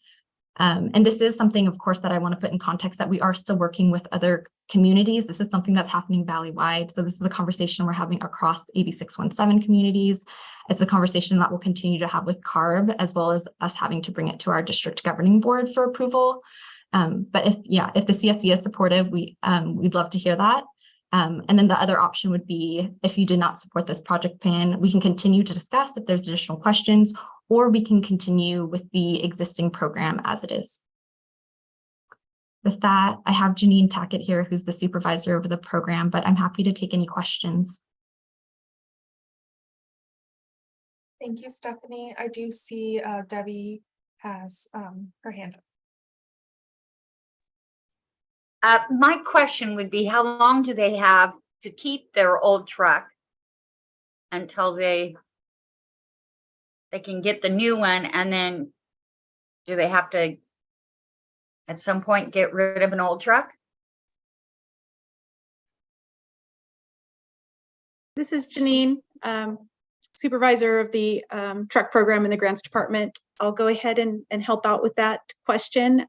And this is something, of course, that I want to put in context that we are still working with other communities. This is something that's happening valley-wide. So this is a conversation we're having across AB617 communities. It's a conversation that we'll continue to have with CARB, as well as us having to bring it to our district governing board for approval. But if the CSC is supportive, we'd love to hear that. And then the other option would be, if you did not support this project plan, we can continue to discuss if there's additional questions, or we can continue with the existing program as it is. With that, I have Janine Tackett here, who's the supervisor over the program, but I'm happy to take any questions. Thank you, Stephanie. I do see Debbie has her hand up. My question would be, how long do they have to keep their old truck until they can get the new one? And then do they have to at some point get rid of an old truck? This is Janine, supervisor of the truck program in the grants department. I'll go ahead and help out with that question.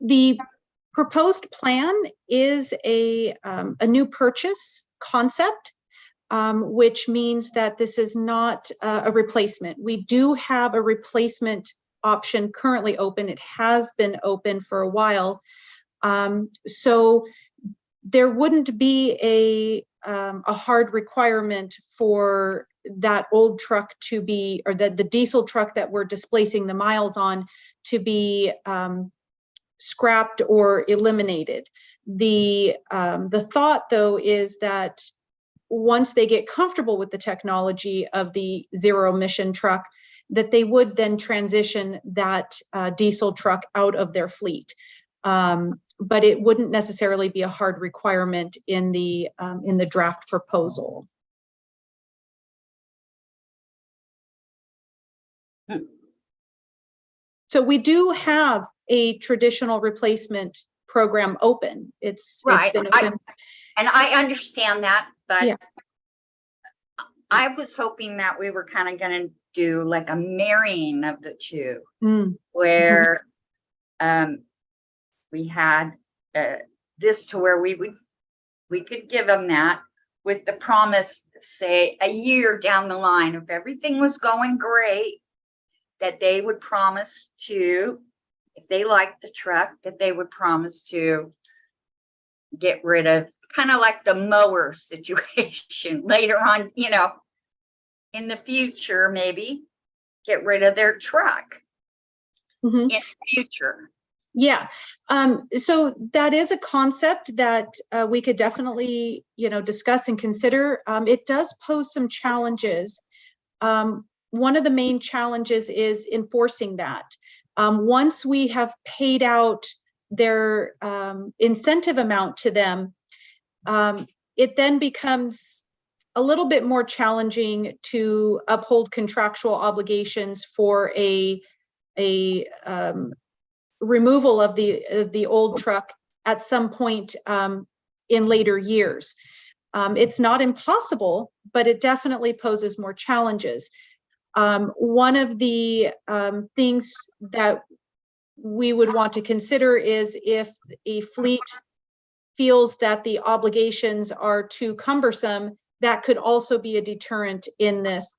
The proposed plan is a new purchase concept, which means that this is not a replacement. We do have a replacement option currently open. It has been open for a while. So there wouldn't be a hard requirement for that old truck to be, or the diesel truck that we're displacing the miles on, to be scrapped or eliminated. The thought, though, is that once they get comfortable with the technology of the zero emission truck, that they would then transition that diesel truck out of their fleet. But it wouldn't necessarily be a hard requirement in the draft proposal. So we do have a traditional replacement program open. It's been open. And I understand that, but yeah. I was hoping that we were kind of going to do like a marrying of the two, where we had this to where we could give them that with the promise, say a year down the line, if everything was going great, that they would promise to, if they liked the truck, that they would promise to get rid of, kind of like the mower situation later on, you know, in the future, maybe get rid of their truck in the future. Yeah. So that is a concept that we could definitely, discuss and consider. It does pose some challenges. One of the main challenges is enforcing that. Once we have paid out their incentive amount to them, it then becomes a little bit more challenging to uphold contractual obligations for a removal of the old truck at some point in later years. It's not impossible, but it definitely poses more challenges. One of the things that we would want to consider is if a fleet feels that the obligations are too cumbersome, that could also be a deterrent in this.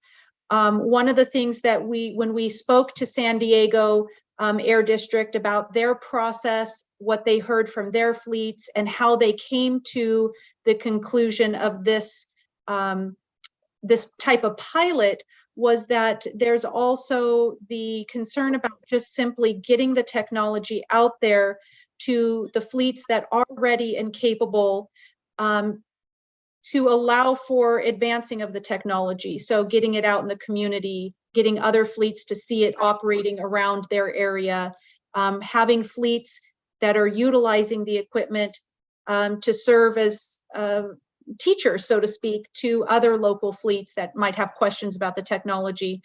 One of the things that when we spoke to San Diego Air District about their process, what they heard from their fleets, and how they came to the conclusion of this type of pilot, was that there's also the concern about just simply getting the technology out there to the fleets that are ready and capable to allow for advancing of the technology. So getting it out in the community, getting other fleets to see it operating around their area, having fleets that are utilizing the equipment to serve as teachers, so to speak, to other local fleets that might have questions about the technology.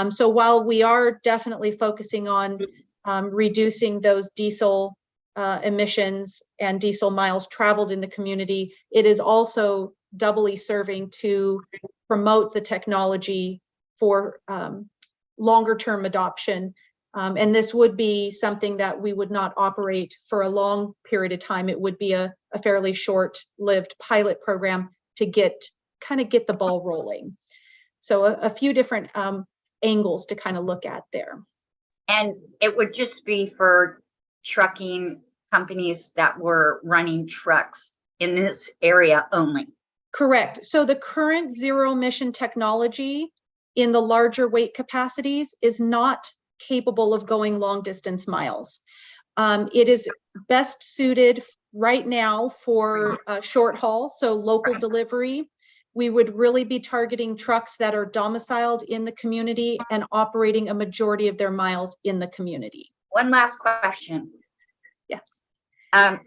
So while we are definitely focusing on reducing those diesel emissions and diesel miles traveled in the community, it is also doubly serving to promote the technology for longer term adoption And this would be something that we would not operate for a long period of time. It would be a fairly short-lived pilot program to kind of get the ball rolling. So a few different angles to kind of look at there. And it would just be for trucking companies that were running trucks in this area only. Correct. So the current zero emission technology in the larger weight capacities is not capable of going long distance miles. It is best suited right now for short haul, so local delivery. We would really be targeting trucks that are domiciled in the community and operating a majority of their miles in the community. One last question. Yes. I'm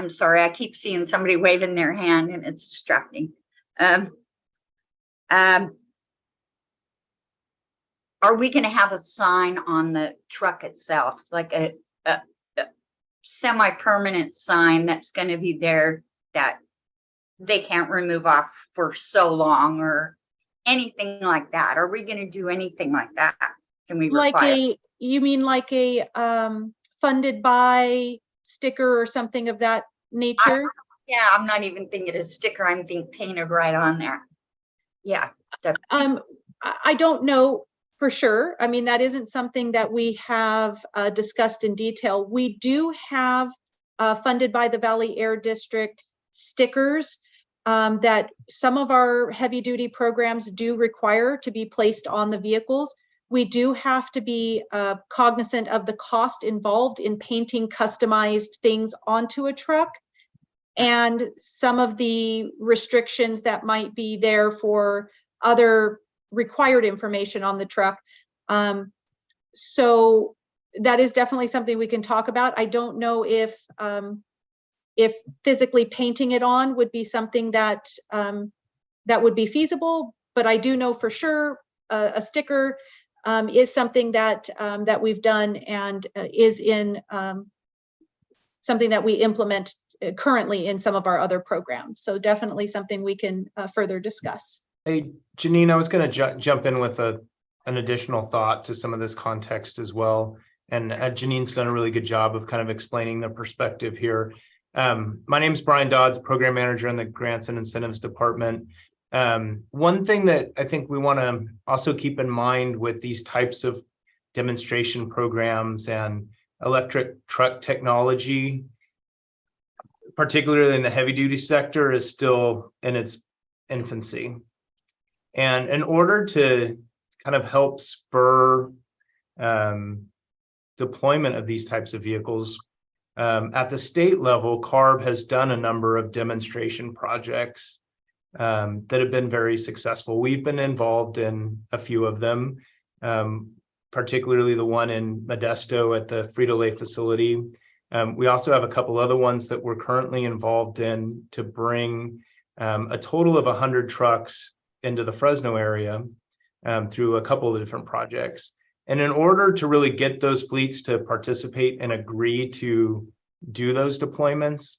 sorry, I keep seeing somebody waving their hand and it's distracting. Are we going to have a sign on the truck itself, like a semi-permanent sign that's going to be there that they can't remove off for so long, or anything like that? Are we going to do anything like that? Can we require? You mean like a funded by sticker or something of that nature? Yeah, I'm not even thinking a sticker. I'm thinking painted right on there. Yeah. I don't know for sure. I mean, that isn't something that we have discussed in detail. We do have funded by the Valley Air District stickers that some of our heavy duty programs do require to be placed on the vehicles. We do have to be cognizant of the cost involved in painting customized things onto a truck, and some of the restrictions that might be there for other required information on the truck. So that is definitely something we can talk about. I don't know if physically painting it on would be something that that would be feasible, but I do know for sure a sticker is something that that we've done and is in something that we implement currently in some of our other programs. So definitely something we can further discuss. Hey, Janine, I was going to jump in with an additional thought to some of this context as well. And Janine's done a really good job of kind of explaining the perspective here. My name is Brian Dodds, Program Manager in the Grants and Incentives Department. One thing that I think we want to also keep in mind with these types of demonstration programs and electric truck technology, particularly in the heavy duty sector, is still in its infancy. And in order to kind of help spur deployment of these types of vehicles, at the state level, CARB has done a number of demonstration projects that have been very successful. We've been involved in a few of them, particularly the one in Modesto at the Frito-Lay facility. We also have a couple other ones that we're currently involved in to bring a total of 100 trucks into the Fresno area through a couple of different projects. And in order to really get those fleets to participate and agree to do those deployments,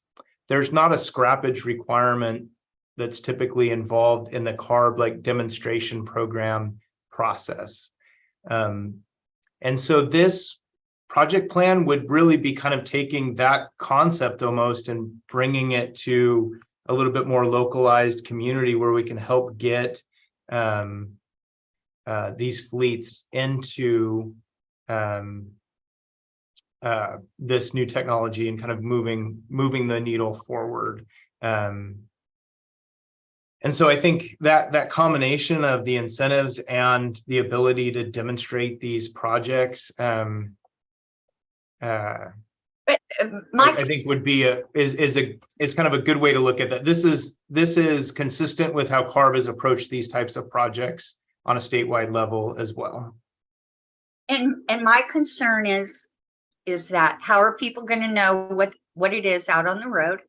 there's not a scrappage requirement that's typically involved in the CARB like demonstration program process. And so this project plan would really be kind of taking that concept almost and bringing it to a little bit more localized community where we can help get these fleets into this new technology and kind of moving the needle forward. And so I think that combination of the incentives and the ability to demonstrate these projects I think would be is kind of a good way to look at that. This is consistent with how CARB has approached these types of projects on a statewide level as well. And my concern is that how are people going to know what it is out on the road?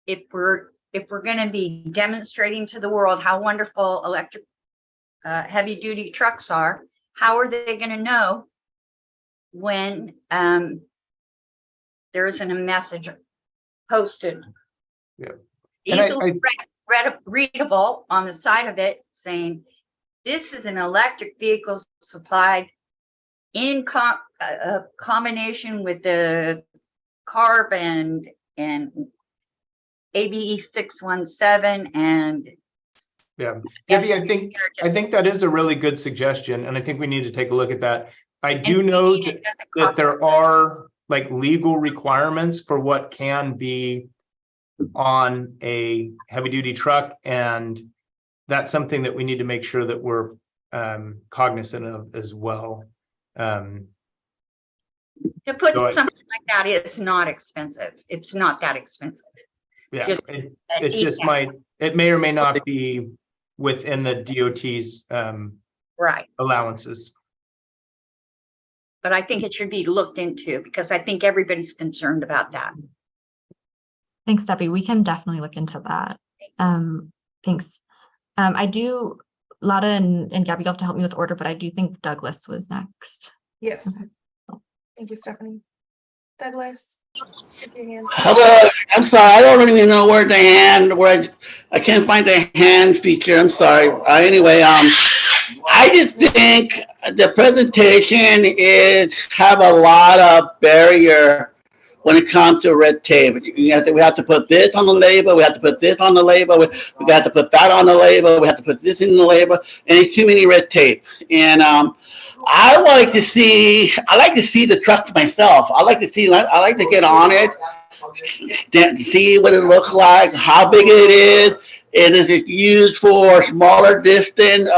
If we're going to be demonstrating to the world how wonderful electric heavy duty trucks are, how are they going to know when there isn't a message posted. Yeah. And Easily readable on the side of it saying, this is an electric vehicle supplied in combination with the CARB and AB617 and yeah, Gibby, I think that is a really good suggestion, and I think we need to take a look at that. I do know that there are like legal requirements for what can be on a heavy duty truck, and that's something that we need to make sure that we're cognizant of as well. To put something like that is not expensive. It's not that expensive. Yeah, it just might, it may or may not be within the DOT's right allowances. But I think it should be looked into because I think everybody's concerned about that. Thanks, Debbie. We can definitely look into that. Thanks. I do, Lada and Gabby, you'll have to help me with the order, but I do think Douglas was next. Yes. Okay. Thank you, Stephanie. Douglas, raise your hand. Hello, I'm sorry, I don't even know where the hand, I can't find the hand feature, I'm sorry. Anyway, I just think the presentation have a lot of barrier when it comes to red tape. We have to put this on the label, we have to put this on the label, we got to put that on the label, we have to put this in the label, and it's too many red tape. And I like to see the truck myself. I like to get on it, see what it looks like, how big it is it used for smaller distance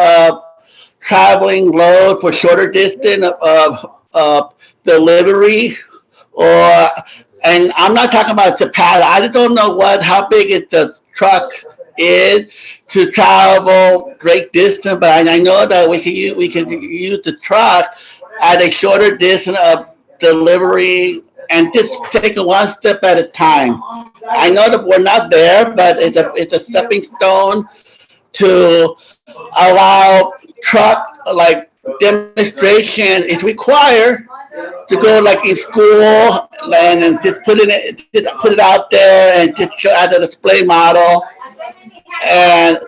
traveling load, for shorter distance of delivery, and I'm not talking about the pad. I just don't know how big the truck is to travel great distance, but I know that we can use the truck at a shorter distance of delivery and just take it one step at a time. I know that we're not there, but it's a stepping stone to allow truck like demonstration is required to go like in school and just put it out there and just show as a display model and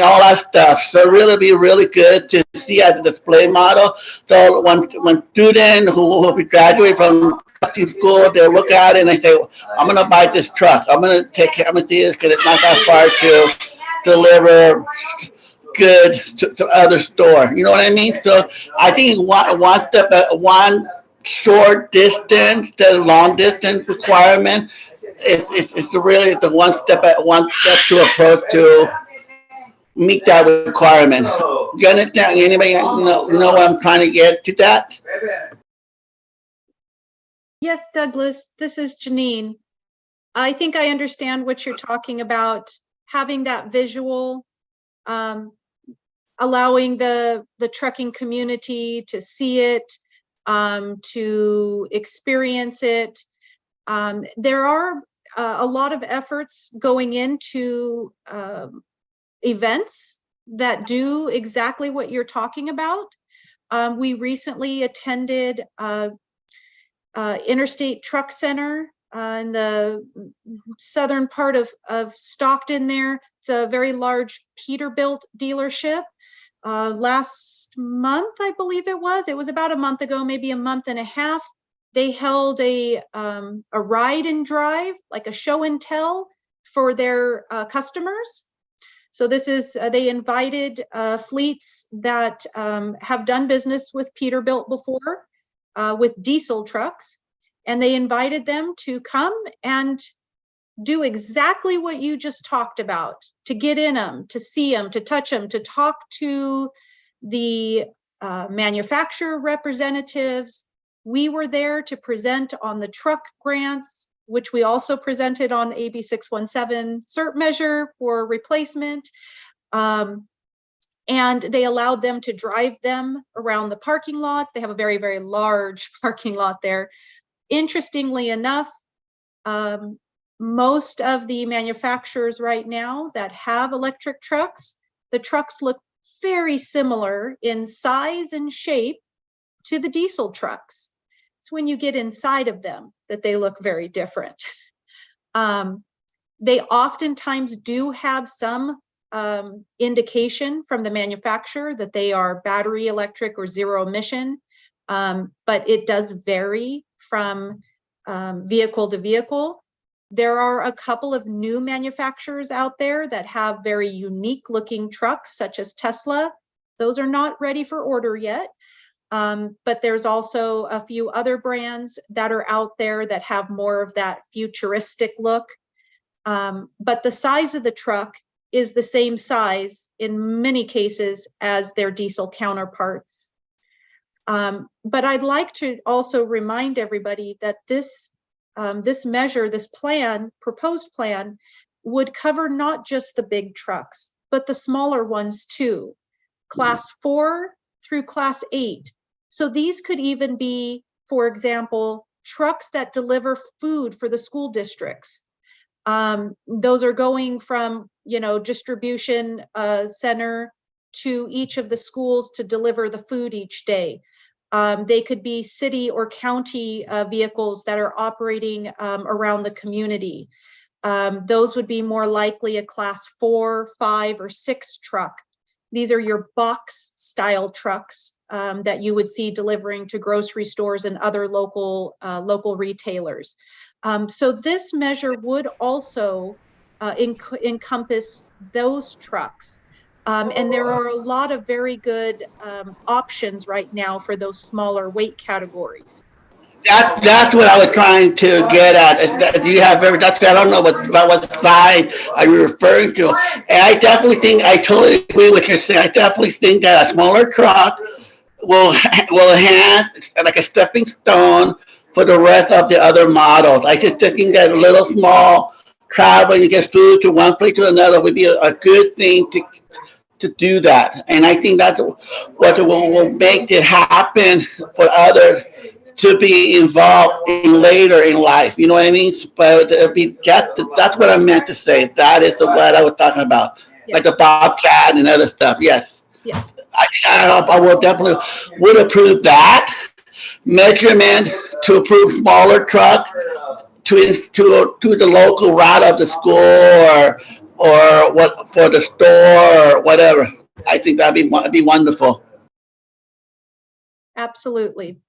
all that stuff. So it really be really good to see as a display model. So when students who will be graduating from trucking school, they look at it and they say, I'm gonna buy this truck. I'm gonna see it because it's not that far to deliver good to other store. You know what I mean? So I think one short distance to long distance requirement it's really the one step to approach to meet that requirement. You understand? Anybody know what I'm trying to get to that? Yes, Douglas, this is Janine. I think I understand what you're talking about, having that visual, allowing the trucking community to see it, to experience it. There are a lot of efforts going into events that do exactly what you're talking about. We recently attended Interstate Truck Center in the southern part of Stockton there. It's a very large Peterbilt dealership. Last month, I believe it was about a month ago, maybe a month and a half. They held a ride and drive, like a show and tell for their customers. So this is, they invited fleets that have done business with Peterbilt before, with diesel trucks, and they invited them to come and do exactly what you just talked about, to get in them, to see them, to touch them, to talk to the manufacturer representatives. We were there to present on the truck grants, which we also presented on AB617 CERT measure for replacement. And they allowed them to drive them around the parking lots. They have a very, very large parking lot there. Interestingly enough, most of the manufacturers right now that have electric trucks, the trucks look very similar in size and shape to the diesel trucks. It's when you get inside of them that they look very different. They oftentimes do have some indication from the manufacturer that they are battery electric or zero emission, but it does vary from vehicle to vehicle. There are a couple of new manufacturers out there that have very unique looking trucks, such as Tesla. Those are not ready for order yet. But there's also a few other brands that are out there that have more of that futuristic look. But the size of the truck is the same size in many cases as their diesel counterparts. But I'd like to also remind everybody that this measure, this plan, proposed plan, would cover not just the big trucks, but the smaller ones too, class 4 through class 8. So these could even be, for example, trucks that deliver food for the school districts. Those are going from, distribution center to each of the schools to deliver the food each day. They could be city or county vehicles that are operating around the community. Those would be more likely a class 4, 5, or 6 truck. These are your box style trucks that you would see delivering to grocery stores and other local retailers. So this measure would also encompass those trucks. And there are a lot of very good options right now for those smaller weight categories. That's what I was trying to get at. Is that you have that's I don't know what side are you referring to. And I totally agree with you saying. I definitely think that a smaller truck will have like a stepping stone for the rest of the other models. I just think that a little small travel, you get food to one place to another would be a good thing to do that. And I think that's what will make it happen for others to be involved in later in life. You know what I mean? But that's what I meant to say. That is what I was talking about, like the Bobcat and other stuff. Yes. Yes. I will definitely would approve that measurement to approve smaller truck to the local route of the school or what for the store or whatever. I think that'd be wonderful. Absolutely.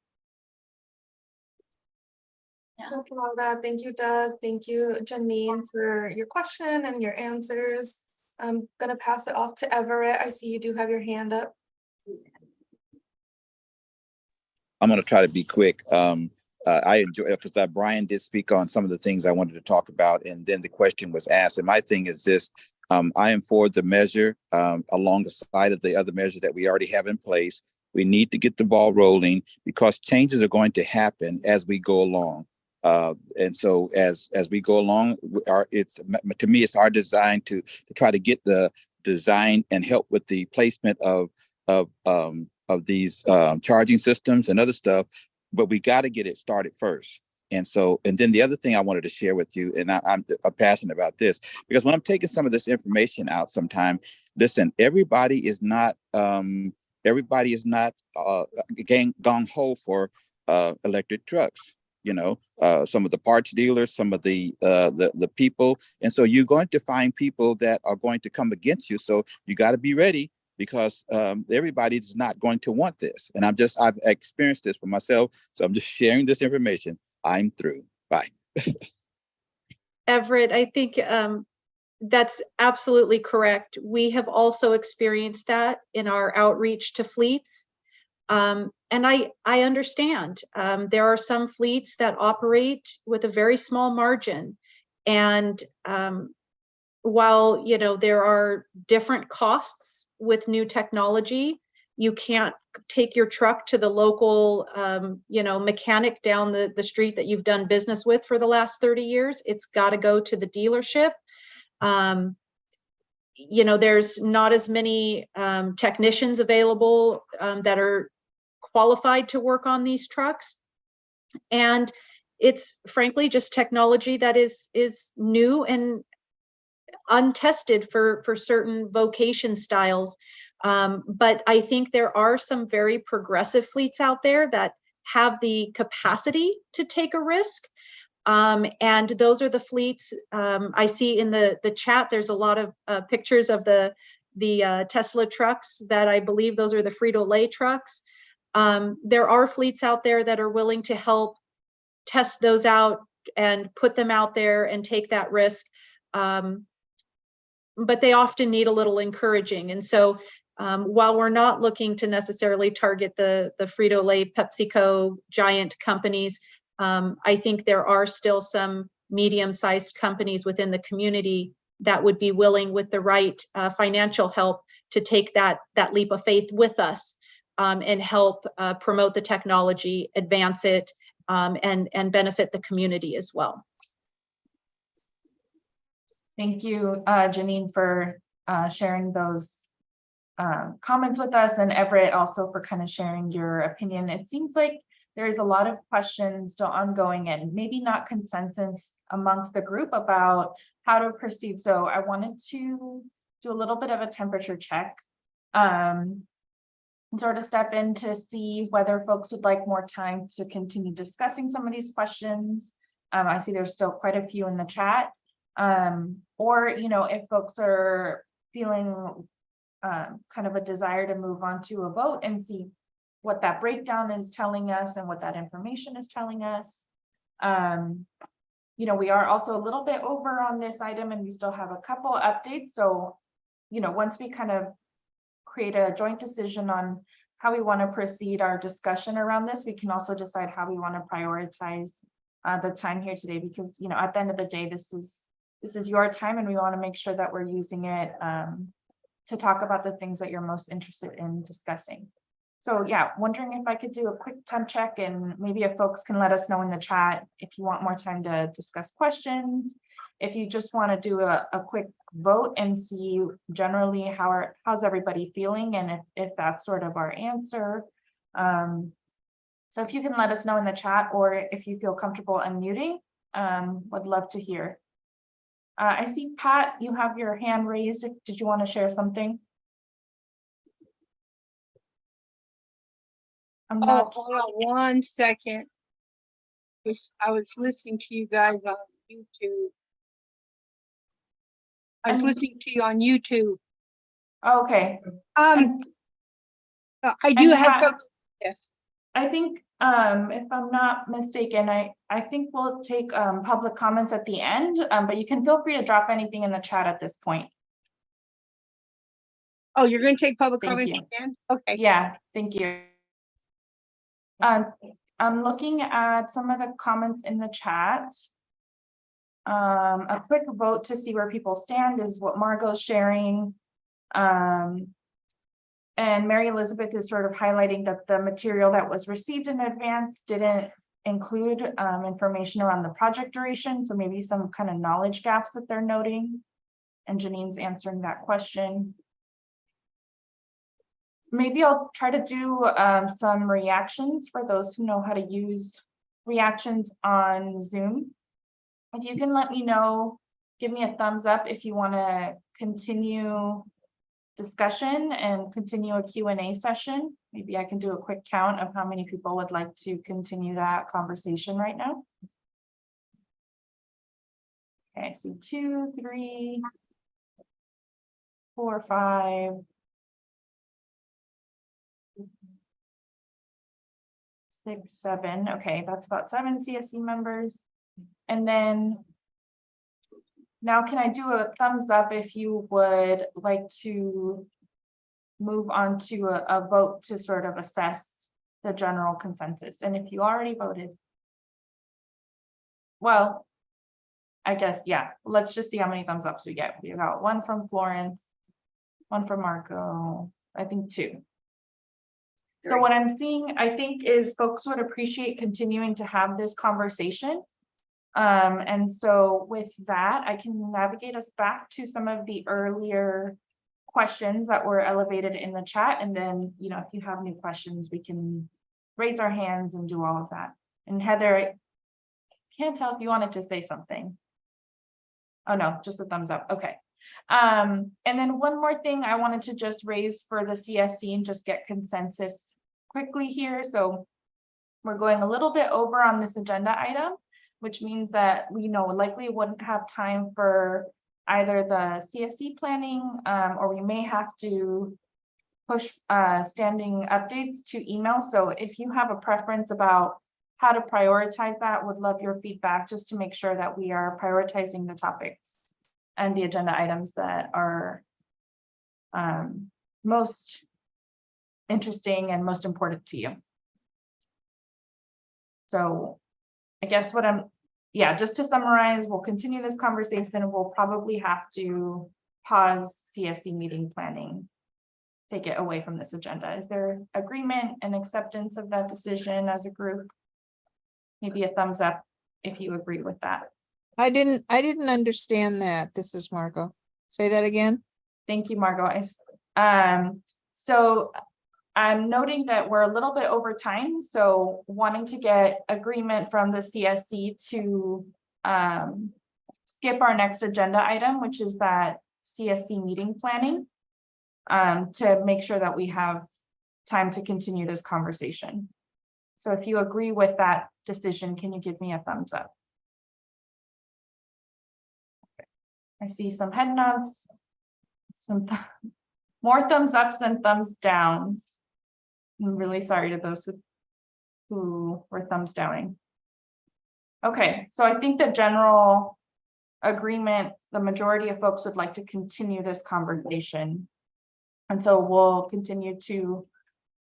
Thank you, Doug. Thank you, Janine, for your question and your answers. I'm gonna pass it off to Everett. I see you do have your hand up. I'm going to try to be quick. I enjoy it because Brian did speak on some of the things I wanted to talk about, and then the question was asked. And my thing is this: I am for the measure along the side of the other measure that we already have in place. We need to get the ball rolling because changes are going to happen as we go along. And so as we go along, to me, it's our design to try to get the design and help with the placement of these charging systems and other stuff, but we got to get it started first. And then the other thing I wanted to share with you, and I'm passionate about this, because when I'm taking some of this information out sometime, listen, everybody is not gung ho for electric trucks. Some of the parts dealers, some of the people. And so you're going to find people that are going to come against you. So you got to be ready, because everybody's not going to want this. And I've experienced this for myself. So I'm just sharing this information. I'm through. Bye. Everett, I think that's absolutely correct. We have also experienced that in our outreach to fleets. And I understand there are some fleets that operate with a very small margin. And while, there are different costs with new technology, you can't take your truck to the local, mechanic down the street that you've done business with for the last 30 years. It's got to go to the dealership. There's not as many technicians available that are qualified to work on these trucks. And it's frankly just technology that is new and untested for certain vocation styles. But I think there are some very progressive fleets out there that have the capacity to take a risk. And those are the fleets. I see in the chat, there's a lot of pictures of the Tesla trucks that I believe those are the Frito-Lay trucks. There are fleets out there that are willing to help test those out and put them out there and take that risk. But they often need a little encouraging. And so while we're not looking to necessarily target the Frito-Lay, PepsiCo giant companies, I think there are still some medium-sized companies within the community that would be willing, with the right financial help, to take that leap of faith with us and help promote the technology, advance it, and benefit the community as well. Thank you, Janine, for sharing those comments with us, and Everett also for kind of sharing your opinion. It seems like there's a lot of questions still ongoing and maybe not consensus amongst the group about how to proceed. So I wanted to do a little bit of a temperature check, and sort of step in to see whether folks would like more time to continue discussing some of these questions. I see there's still quite a few in the chat. Or, you know, if folks are feeling kind of a desire to move on to a vote and see what that breakdown is telling us and what that information is telling us. You know, we are also a little bit over on this item and we still have a couple updates. So, you know, once we kind of create a joint decision on how we want to proceed our discussion around this, we can also decide how we want to prioritize the time here today, because, you know, at the end of the day, this is your time and we want to make sure that we're using it to talk about the things that you're most interested in discussing. So yeah, wondering if I could do a quick temp check, and maybe if folks can let us know in the chat if you want more time to discuss questions, if you just want to do a quick vote and see generally how's everybody feeling, and if that's sort of our answer. So if you can let us know in the chat, or if you feel comfortable unmuting, would love to hear. I see, Pat, you have your hand raised. Did you want to share something? Oh, hold on 1 second. I was listening to you guys on YouTube. I was listening to you on YouTube. Okay. I do have some. Yes. I think if I'm not mistaken, I think we'll take public comments at the end, but you can feel free to drop anything in the chat at this point. Oh, you're going to take public comment at the end? Okay. Yeah, thank you. I'm looking at some of the comments in the chat. A quick vote to see where people stand is what Margot's sharing. And Mary Elizabeth is sort of highlighting that the material that was received in advance didn't include information around the project duration. So maybe some kind of knowledge gaps that they're noting. And Janine's answering that question. Maybe I'll try to do some reactions for those who know how to use reactions on Zoom. If you can let me know, give me a thumbs up if you want to continue discussion and continue a Q&A session. Maybe I can do a quick count of how many people would like to continue that conversation right now. Okay, I see 2, 3, 4, 5. 6, 7. Okay, that's about 7 CSC members. And then now can I do a thumbs up if you would like to move on to a vote to sort of assess the general consensus? And if you already voted, well, I guess, yeah, let's just see how many thumbs ups we get. We got 1 from Florence, 1 from Marco, I think 2. So what I'm seeing, I think, is folks would appreciate continuing to have this conversation. And so with that, I can navigate us back to some of the earlier questions that were elevated in the chat. And then, you know, if you have new questions, we can raise our hands and do all of that. And Heather, I can't tell if you wanted to say something. Oh, no, just a thumbs up. Okay. And then one more thing I wanted to just raise for the CSC and just get consensus quickly here. So we're going a little bit over on this agenda item, which means that we likely wouldn't have time for either the CSC planning, or we may have to push standing updates to email. So if you have a preference about how to prioritize that, would love your feedback just to make sure that we are prioritizing the topics and the agenda items that are most interesting and most important to you. So I guess just to summarize, we'll continue this conversation. We'll probably have to pause CSC meeting planning, take it away from this agenda. Is there agreement and acceptance of that decision as a group? Maybe a thumbs up if you agree with that. I didn't understand that. This is Margot. Say that again. Thank you, Margot. So I'm noting that we're a little bit over time, so wanting to get agreement from the CSC to skip our next agenda item, which is that CSC meeting planning, to make sure that we have time to continue this conversation. So if you agree with that decision, can you give me a thumbs up? Okay. I see some head nods, more thumbs ups than thumbs downs. I'm really sorry to those who were thumbs downing. Okay, so I think the general agreement, the majority of folks would like to continue this conversation. And so we'll continue to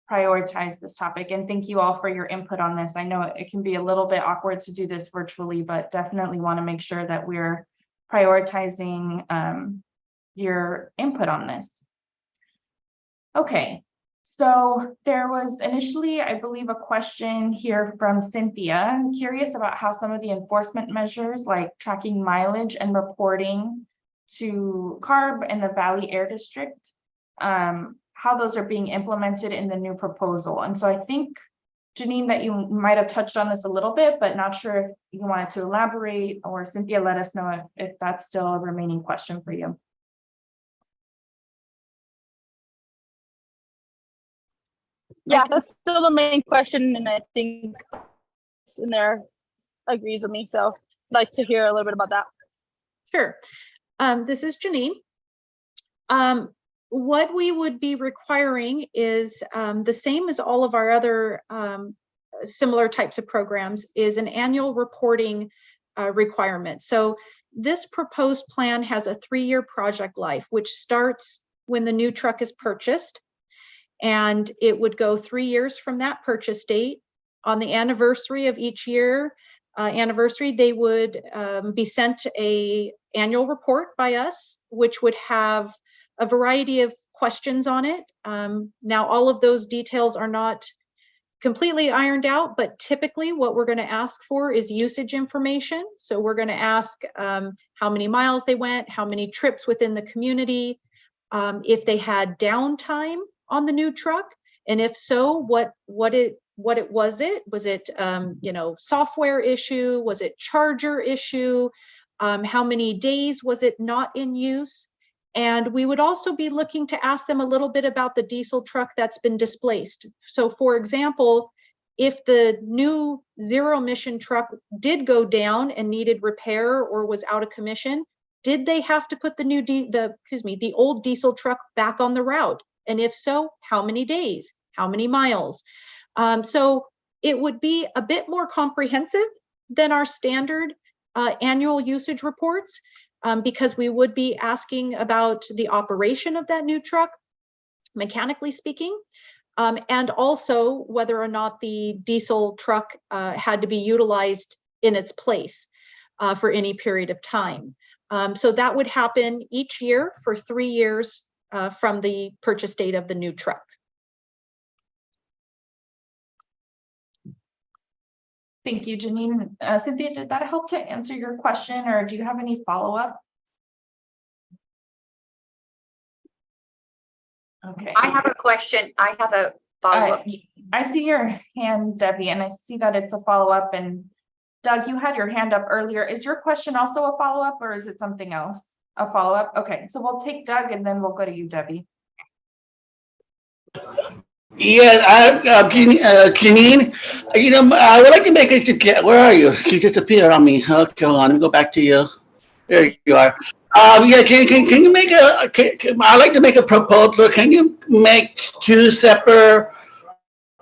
prioritize this topic. And thank you all for your input on this. I know it can be a little bit awkward to do this virtually, but definitely want to make sure that we're prioritizing your input on this. Okay. So there was initially, I believe, a question here from Cynthia. I'm curious about how some of the enforcement measures like tracking mileage and reporting to CARB and the Valley Air District, how those are being implemented in the new proposal. And so I think, Janine, that you might have touched on this a little bit, but not sure if you wanted to elaborate, or Cynthia, let us know if that's still a remaining question for you. Yeah, that's still the main question, and I think in there agrees with me. So I'd like to hear a little bit about that. Sure. This is Janine. What we would be requiring is the same as all of our other similar types of programs, is an annual reporting requirement. So this proposed plan has a 3-year project life, which starts when the new truck is purchased. And it would go 3 years from that purchase date. On the anniversary of each year, they would be sent an annual report by us, which would have a variety of questions on it. Now, all of those details are not completely ironed out, but typically what we're going to ask for is usage information. So we're going to ask how many miles they went, how many trips within the community, if they had downtime on the new truck, and if so, what it was. Was it software issue? Was it charger issue? How many days was it not in use? And we would also be looking to ask them a little bit about the diesel truck that's been displaced. So for example, if the new zero emission truck did go down and needed repair or was out of commission, did they have to put the old diesel truck back on the route? And if so, how many days, how many miles? So it would be a bit more comprehensive than our standard annual usage reports, because we would be asking about the operation of that new truck, mechanically speaking, and also whether or not the diesel truck had to be utilized in its place for any period of time. So that would happen each year for 3 years from the purchase date of the new truck. Thank you, Janine. Cynthia, did that help to answer your question, or do you have any follow-up? Okay. I have a question. I have a follow-up. I see your hand, Debbie, and I see that it's a follow-up. And Doug, you had your hand up earlier. Is your question also a follow-up, or is it something else? A follow-up? Okay, so we'll take Doug and then we'll go to you, Debbie. Yeah, Janine, I would like to make a, where are you? You disappeared on me. Okay, hold on, let me go back to you. There you are. Yeah, can you make I'd like to make a proposal. Can you make two separate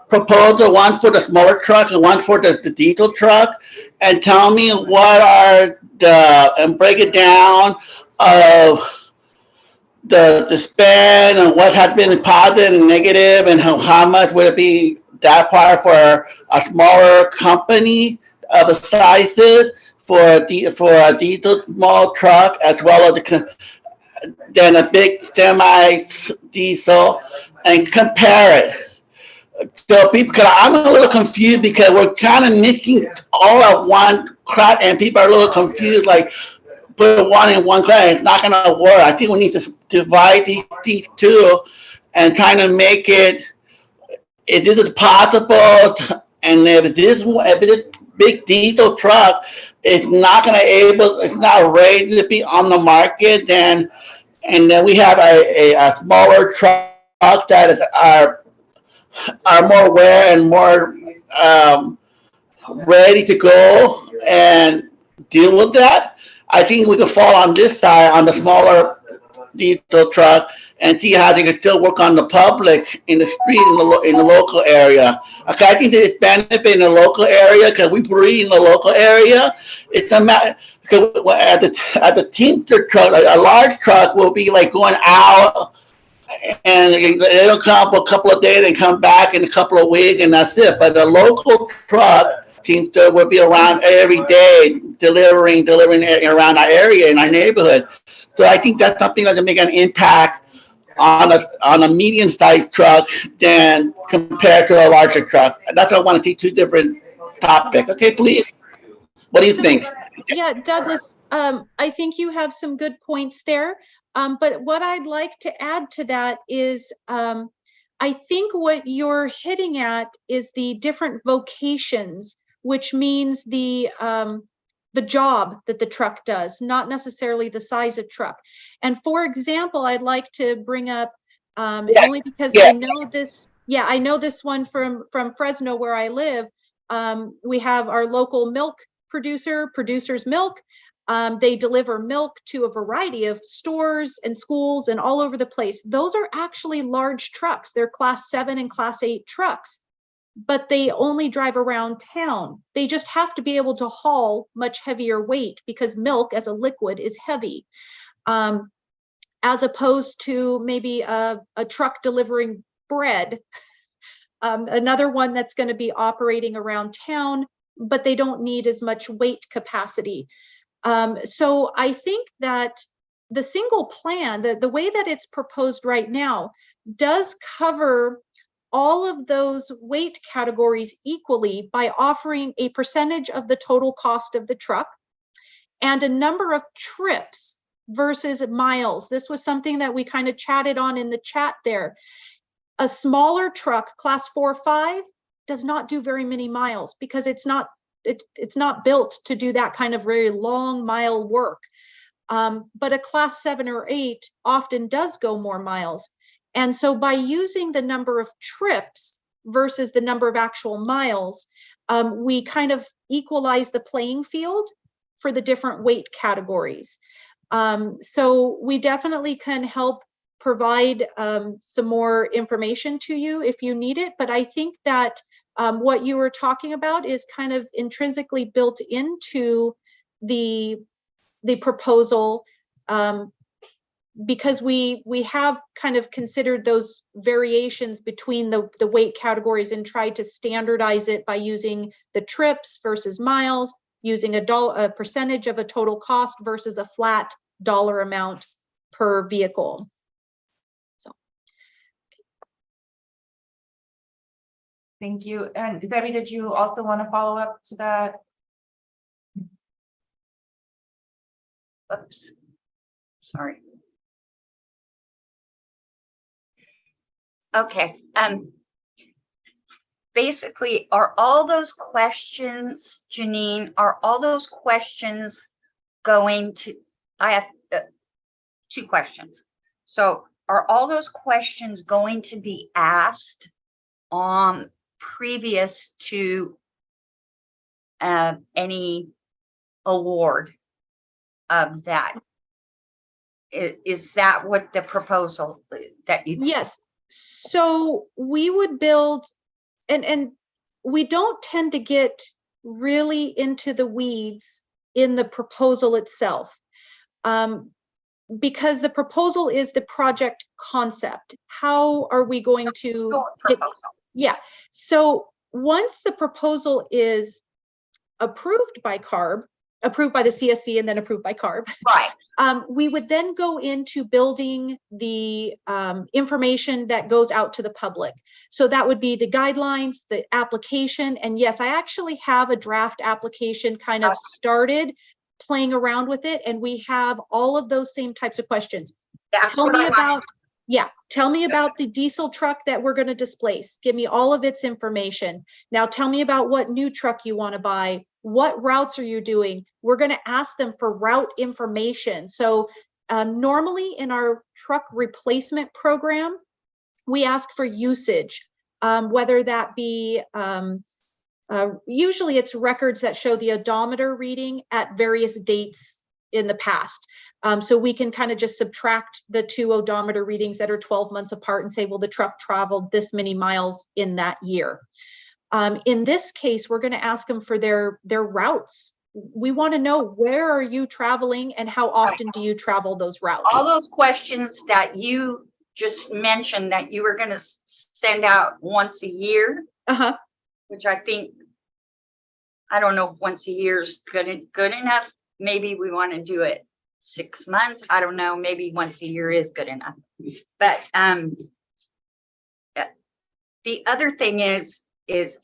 proposal, one for the smaller truck and one for the diesel truck, and tell me what are and break it down of the spend and what has been positive and negative, and how much would it be that part for a smaller company of the sizes for a diesel small truck, as well as then a big semi diesel, and compare it. So people, cause I'm a little confused because we're kind of mixing all of one crowd, and people are a little confused. Like, put one in one class, it's not gonna work. I think we need to divide these two and trying to make it, if this is possible, and if this big diesel truck is not gonna able, it's not ready to be on the market, then and then we have a smaller truck that are more aware and more um, ready to go and deal with that. I think we could fall on this side, on the smaller diesel truck, and see how they can still work on the public in the street in the local area. Okay, I think there's benefit in the local area because we breed in the local area. It's a matter because at the Teamster truck, a large truck will be like going out and it'll come for a couple of days and come back in a couple of weeks, and that's it. But the local truck seems to will be around every day, delivering around our area in our neighborhood. So I think that's something that can make an impact on a medium sized truck than compared to a larger truck. That's why I want to see two different topics. Okay, please. What do you think? Yeah, Douglas, I think you have some good points there. But what I'd like to add to that is I think what you're hitting at is the different vocations, which means the job that the truck does, not necessarily the size of truck. And for example, I'd like to bring up only because I know this. Yeah, I know this one from Fresno where I live. We have our local milk Producer's Milk. They deliver milk to a variety of stores and schools and all over the place. Those are actually large trucks. They're class 7 and class 8 trucks, but they only drive around town. They just have to be able to haul much heavier weight because milk as a liquid is heavy. As opposed to maybe a truck delivering bread, another one that's going to be operating around town, but they don't need as much weight capacity. So I think that the single plan, the way that it's proposed right now, does cover all of those weight categories equally by offering a percentage of the total cost of the truck and a number of trips versus miles. This was something that we kind of chatted on in the chat there. A smaller truck, class 4 or 5, does not do very many miles because it's not built to do that kind of very long mile work. But a class 7 or 8 often does go more miles. And so by using the number of trips versus the number of actual miles, we kind of equalize the playing field for the different weight categories. So we definitely can help provide some more information to you if you need it. But I think that what you were talking about is kind of intrinsically built into the proposal, because we have kind of considered those variations between the weight categories and tried to standardize it by using the trips versus miles, using a percentage of a total cost versus a flat dollar amount per vehicle. Thank you. And Debbie, did you also want to follow up to that? Oops, sorry. Okay, basically, are all those questions, Janine, are all those questions going to, I have 2 questions. So are all those questions going to be asked previous to any award of that. Is that what the proposal that you? Yes. So we would build, and we don't tend to get really into the weeds in the proposal itself, because the proposal is the project concept. How are we going to get, yeah. So once the proposal is approved by CARB, approved by the CSC and then approved by CARB, right? We would then go into building the information that goes out to the public. So that would be the guidelines, the application, and yes, I actually have a draft application kind of started playing around with it, and we have all of those same types of questions. Tell me about, yeah, tell me about the diesel truck that we're going to displace. Give me all of its information. Now tell me about what new truck you want to buy. What routes are you doing? We're going to ask them for route information. So normally in our truck replacement program, we ask for usage, whether that be, usually it's records that show the odometer reading at various dates in the past. So we can kind of just subtract the two odometer readings that are 12 months apart and say, well, the truck traveled this many miles in that year. In this case, we're going to ask them for their routes. We want to know, where are you traveling and how often do you travel those routes? All those questions that you just mentioned that you were going to send out once a year, which I think, I don't know if once a year is good enough. Maybe we want to do it 6 months. I don't know. Maybe once a year is good enough. But the other thing is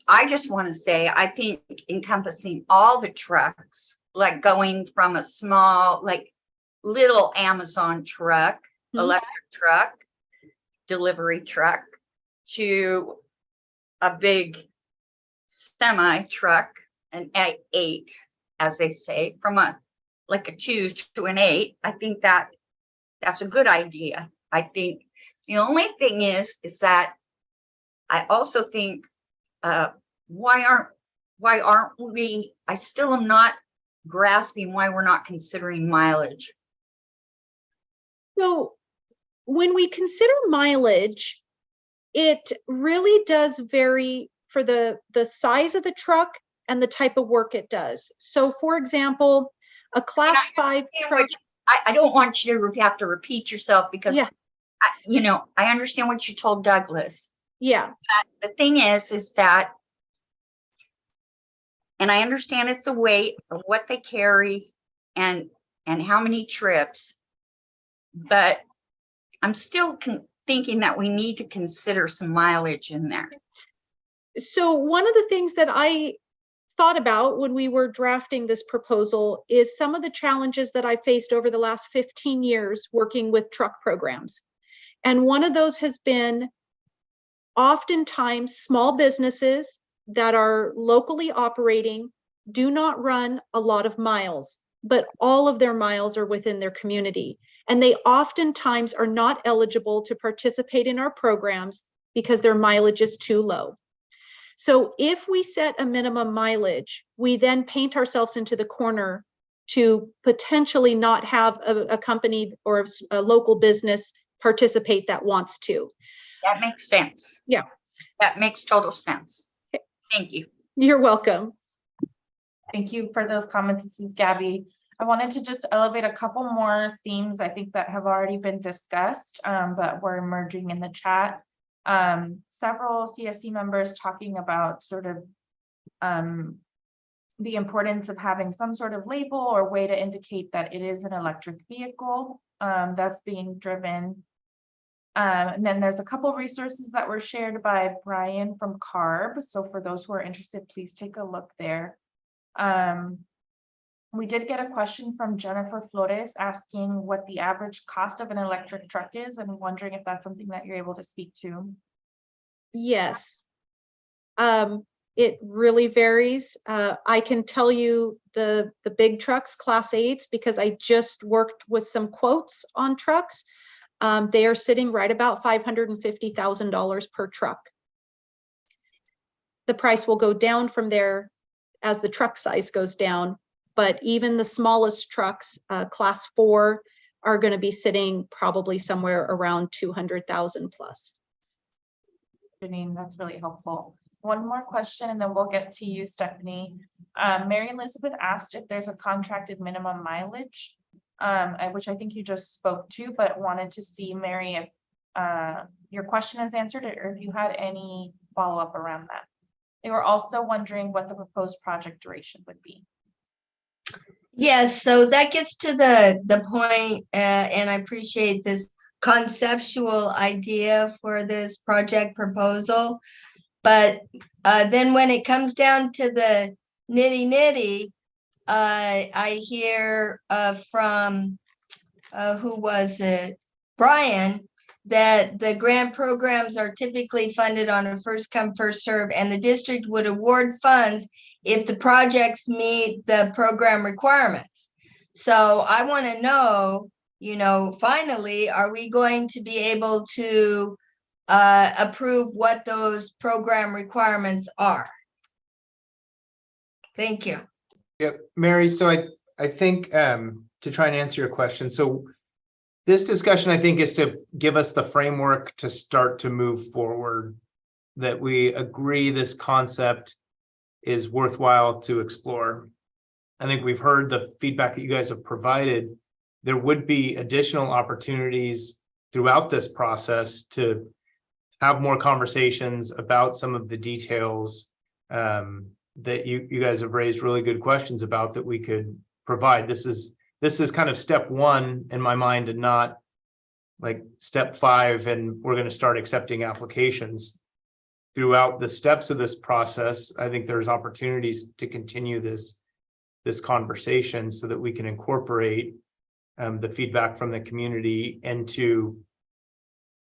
I just want to say, I think encompassing all the trucks, like going from a small, like little Amazon truck, electric truck, delivery truck, to a big semi truck, an 8, as they say, from a 2 to an 8. I think that's a good idea. I think the only thing is that I also think, why aren't we, I still am not grasping why we're not considering mileage. So when we consider mileage, it really does vary for the size of the truck and the type of work it does. So for example, a class 5 truck. I don't want you to have to repeat yourself, because I understand what you told Douglas. Yeah. But the thing is that, and I understand it's a weight of what they carry and how many trips, but I'm still thinking that we need to consider some mileage in there. So one of the things that I thought about when we were drafting this proposal is some of the challenges that I faced over the last 15 years working with truck programs. And one of those has been oftentimes small businesses that are locally operating do not run a lot of miles, but all of their miles are within their community. And they oftentimes are not eligible to participate in our programs because their mileage is too low. So if we set a minimum mileage, we then paint ourselves into the corner to potentially not have a company or a local business participate that wants to. That makes sense. Yeah. That makes total sense. Okay. Thank you. You're welcome. Thank you for those comments. This is Gabby. I wanted to just elevate a couple more themes I think that have already been discussed, but were emerging in the chat. Several CSC members talking about sort of the importance of having some sort of label or way to indicate that it is an electric vehicle that's being driven. And then there's a couple resources that were shared by Brian from CARB. So for those who are interested, please take a look there. We did get a question from Jennifer Flores asking what the average cost of an electric truck is, and wondering if that's something that you're able to speak to. Yes. It really varies. I can tell you the big trucks, class 8s, because I just worked with some quotes on trucks. They are sitting right about $550,000 per truck. the price will go down from there as the truck size goes down. But even the smallest trucks, class 4, are going to be sitting probably somewhere around 200,000 plus. Janine, that's really helpful. One more question and then we'll get to you, Stephanie. Mary Elizabeth asked if there's a contracted minimum mileage, which I think you just spoke to, but wanted to see, Mary, if your question is answered or if you had any follow-up around that. They were also wondering what the proposed project duration would be. Yes, so that gets to the point, and I appreciate this conceptual idea for this project proposal. But then when it comes down to the nitty-nitty, I hear from, who was it, Brian, that the grant programs are typically funded on a first come, first serve, and the district would award funds if the projects meet the program requirements. So I want to know, you know, finally, are we going to be able to approve what those program requirements are? Thank you. Yep, Mary, so I think to try and answer your question, so this discussion, I think, is to give us the framework to start to move forward, that we agree this concept is worthwhile to explore. I think we've heard the feedback that you guys have provided. There would be additional opportunities throughout this process to have more conversations about some of the details that you guys have raised really good questions about that we could provide. This is kind of step 1 in my mind, and not like step 5 and we're going to start accepting applications. Throughout the steps of this process, I think there's opportunities to continue this conversation so that we can incorporate the feedback from the community into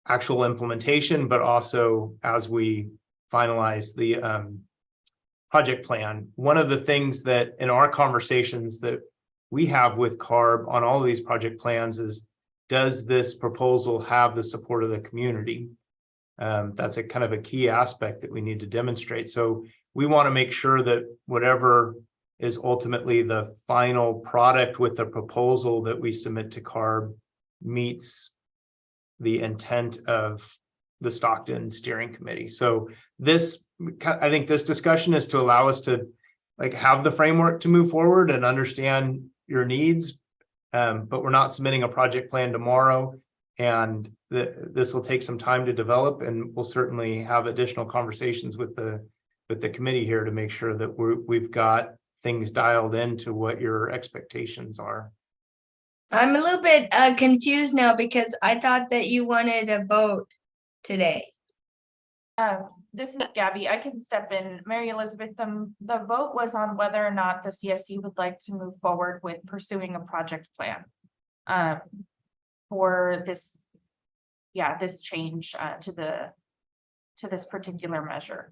actual implementation, but also as we finalize the project plan. One of the things that in our conversations that we have with CARB on all of these project plans is, does this proposal have the support of the community? That's a kind of a key aspect that we need to demonstrate. So we want to make sure that whatever is ultimately the final product with the proposal that we submit to CARB meets the intent of the Stockton Steering Committee. So this, I think this discussion is to allow us to like have the framework to move forward and understand your needs, but we're not submitting a project plan tomorrow, and this will take some time to develop, and we'll certainly have additional conversations with the committee here to make sure that we've got things dialed into what your expectations are. I'm a little bit confused now because I thought that you wanted a vote today. This is Gabby. I can step in. Mary Elizabeth, the vote was on whether or not the CSC would like to move forward with pursuing a project plan for this, this change to this particular measure.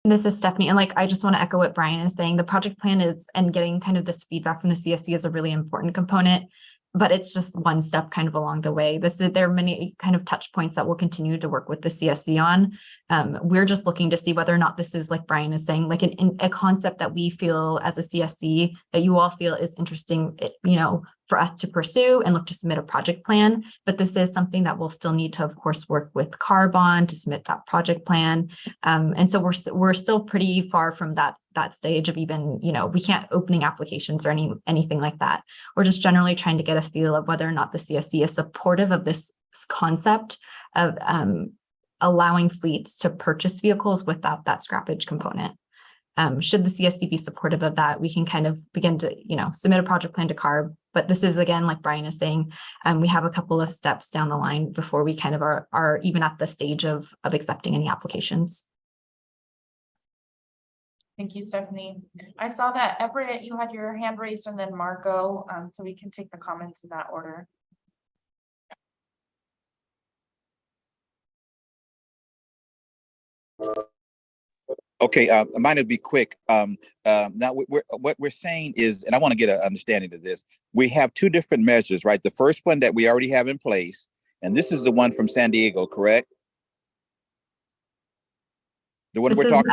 This is Stephanie, and like I just want to echo what Brian is saying. The project plan is, and getting kind of this feedback from the CSC is a really important component, but it's just one step kind of along the way. There are many kind of touch points that we'll continue to work with the CSC on. We're just looking to see whether or not this is, like Brian is saying, like a concept that we feel as a CSC that you all feel is interesting, you know, for us to pursue and look to submit a project plan. But this is something that we'll still need to, of course, work with CARB on to submit that project plan. And so we're still pretty far from that stage of even, you know, we can't opening applications or anything like that. We're just generally trying to get a feel of whether or not the CSC is supportive of this concept of allowing fleets to purchase vehicles without that scrappage component. Should the CSC be supportive of that, we can kind of begin to, you know, submit a project plan to CARB. But this is, again, like Brian is saying, we have a couple of steps down the line before we kind of are even at the stage of accepting any applications. Thank you, Stephanie. I saw that Everett, you had your hand raised, and then Margot, so we can take the comments in that order. Okay, mine will be quick. Now, what we're saying is, and I want to get an understanding of this, we have two different measures, right? The first one that we already have in place, and this is the one from San Diego, correct? The one This we're is talking,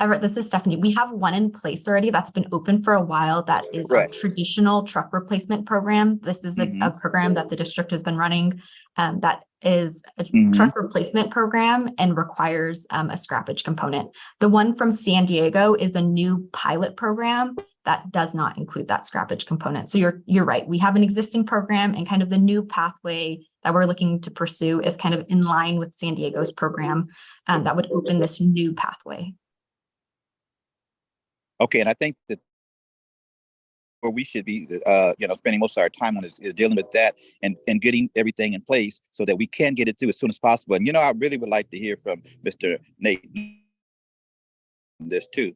Everett, this is Stephanie. We have one in place already that's been open for a while. That is our correct? traditional truck replacement program. This is a program that the district has been running. That is a truck replacement program and requires a scrappage component. The one from San Diego is a new pilot program that does not include that scrappage component. So you're right. We have an existing program, and kind of the new pathway that we're looking to pursue is kind of in line with San Diego's program that would open this new pathway. Okay, and I think that where we should be, spending most of our time on is dealing with that and getting everything in place so that we can get it through as soon as possible. And, I really would like to hear from Mr. Nate on this too.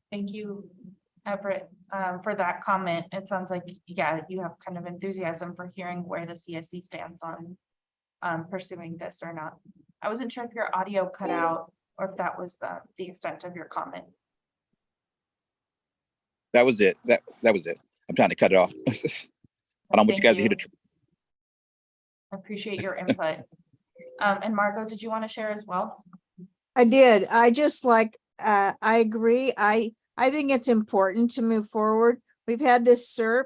Thank you, Everett, for that comment. It sounds like, yeah, you have kind of enthusiasm for hearing where the CSC stands on pursuing this or not. I wasn't sure if your audio cut out or if that was the extent of your comment. That was it. That was it. I'm trying to cut it off. I don't want you guys to hear the truth. I appreciate your input. And Margot, did you want to share as well? I did. I just I agree. I think it's important to move forward. We've had this SERP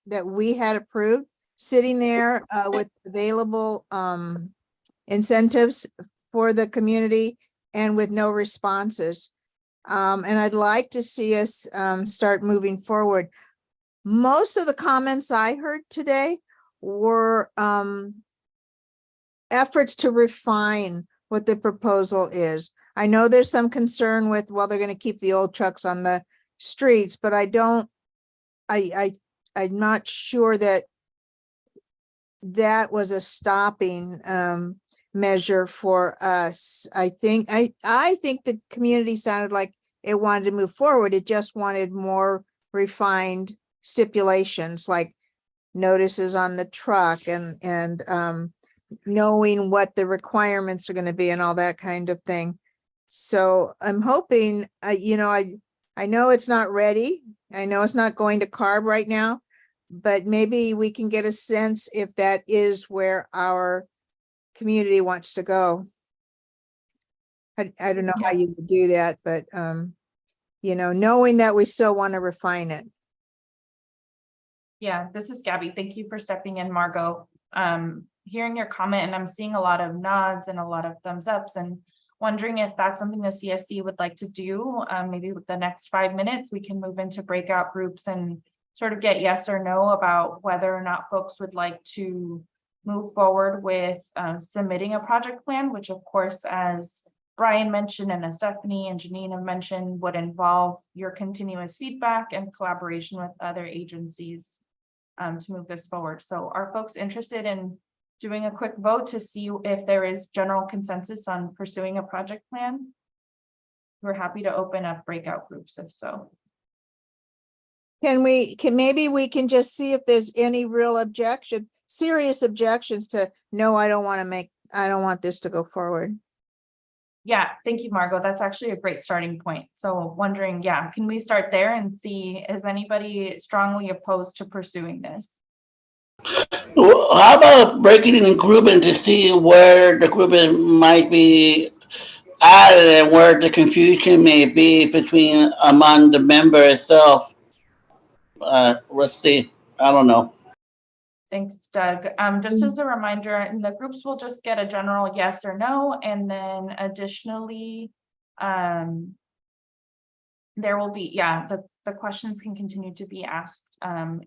that we had approved sitting there with available incentives for the community and with no responses. And I'd like to see us start moving forward. Most of the comments I heard today were efforts to refine what the proposal is. I know there's some concern with, well, they're going to keep the old trucks on the streets, but I'm not sure that that was a stopping measure for us. I think the community sounded like it wanted to move forward. It just wanted more refined stipulations, like notices on the truck and knowing what the requirements are going to be and all that kind of thing. So I'm hoping, I know it's not ready. I know it's not going to CARB right now, but maybe we can get a sense if that is where our community wants to go. I don't know how you would do that, but knowing that we still want to refine it. Yeah, this is Gabby. Thank you for stepping in, Margot. Hearing your comment, and I'm seeing a lot of nods and a lot of thumbs ups, and wondering if that's something the CSC would like to do. Maybe with the next 5 minutes, we can move into breakout groups and sort of get yes or no about whether or not folks would like to move forward with submitting a project plan, which of course, as Brian mentioned and as Stephanie and Janine have mentioned, would involve your continuous feedback and collaboration with other agencies to move this forward. So are folks interested in doing a quick vote to see if there is general consensus on pursuing a project plan? We're happy to open up breakout groups if so. Maybe we can just see if there's any real serious objections to, no, I don't want this to go forward. Yeah, thank you, Margot. That's actually a great starting point. So wondering, yeah, can we start there and see, is anybody strongly opposed to pursuing this? Well, how about breaking it in grouping to see where the grouping might be added and where the confusion may be among the member itself? Let's see. I don't know. Thanks, Doug. Just as a reminder, in the groups, we'll just get a general yes or no, and then additionally, there will be, the questions can continue to be asked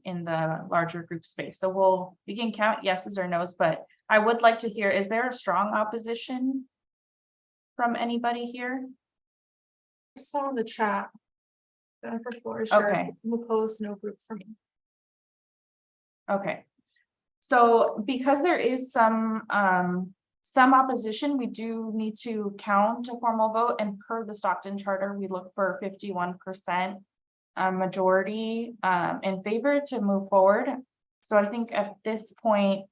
in the larger group space. So we can count yeses or nos, but I would like to hear, is there a strong opposition from anybody here? I saw in the chat. Jennifer Flores, Okay. Opposed, no group for me. Okay. So because there is some opposition, we do need to count a formal vote, and per the Stockton charter, we look for 51% majority in favor to move forward. So I think at this point,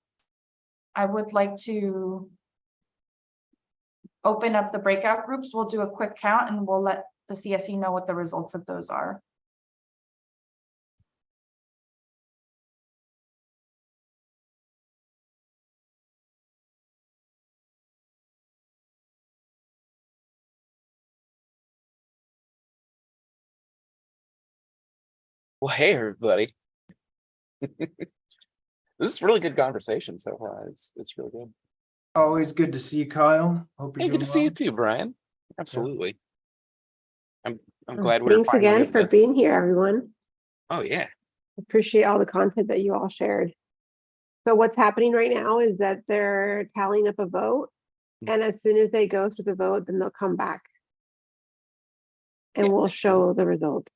I would like to open up the breakout groups. We'll do a quick count and we'll let the CSC know what the results of those are. Well, hey, everybody. This is really good conversation so far. It's really good. Always good to see you, Kyle. Hope you're Hey, good doing to see you well. too, Brian. Absolutely. I'm glad we're Thanks finally again able for to. being here, everyone. Oh yeah. Appreciate all the content that you all shared. So what's happening right now is that they're tallying up a vote, and as soon as they go through the vote, then they'll come back and we'll show the results.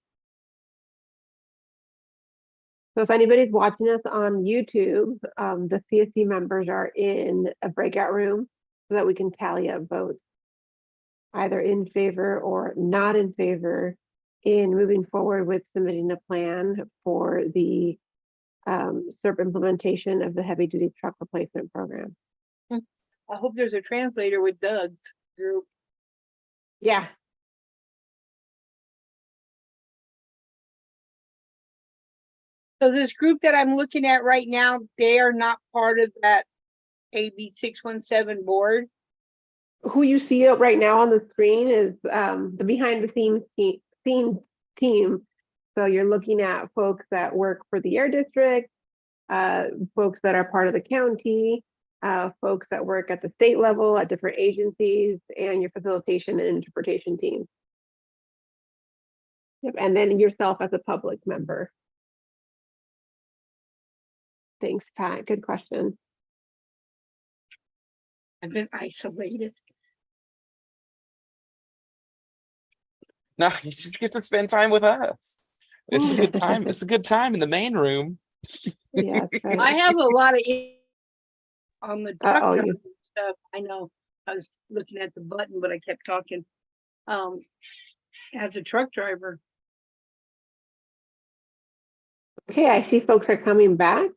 So if anybody's watching us on YouTube, the CSC members are in a breakout room so that we can tally up votes, either in favor or not in favor in moving forward with submitting a plan for the SERP implementation of the heavy duty truck replacement program. I hope there's a translator with Doug's group. Yeah. So this group that I'm looking at right now, they are not part of that AB617 board. Who you see right now on the screen is the behind the scenes team. So you're looking at folks that work for the air district, folks that are part of the county, folks that work at the state level at different agencies, and your facilitation and interpretation team. Yep, and then yourself as a public member. Thanks, Pat. Good question. I've been isolated. No, you just get to spend time with us. It's a good time. It's a good time in the main room. Yeah, that's right. I have a lot of on the truck Uh-oh, driver you- stuff. I know I was looking at the button, but I kept talking. As a truck driver. Okay, I see folks are coming back.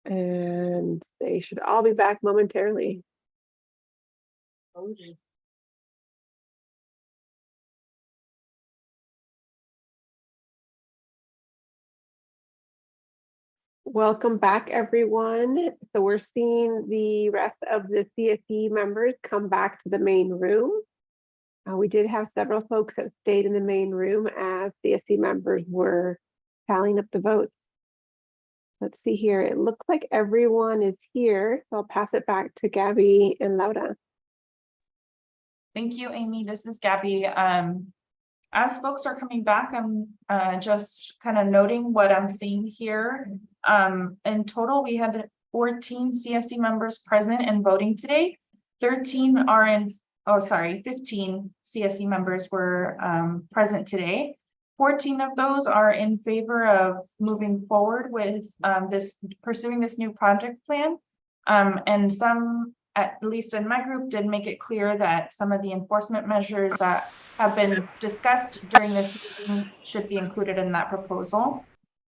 And they should all be back momentarily. Okay. Welcome back, everyone. So we're seeing the rest of the CSE members come back to the main room. We did have several folks that stayed in the main room as CSE members were tallying up the votes. Let's see here. It looks like everyone is here. So I'll pass it back to Gabby and Laura. Thank you, Amy. This is Gabby. As folks are coming back, I'm just kind of noting what I'm seeing here. In total, we had 14 CSC members present and voting today. 15 CSC members were present today. 14 of those are in favor of moving forward with pursuing this new project plan. And some, at least in my group, did make it clear that some of the enforcement measures that have been discussed during this meeting should be included in that proposal.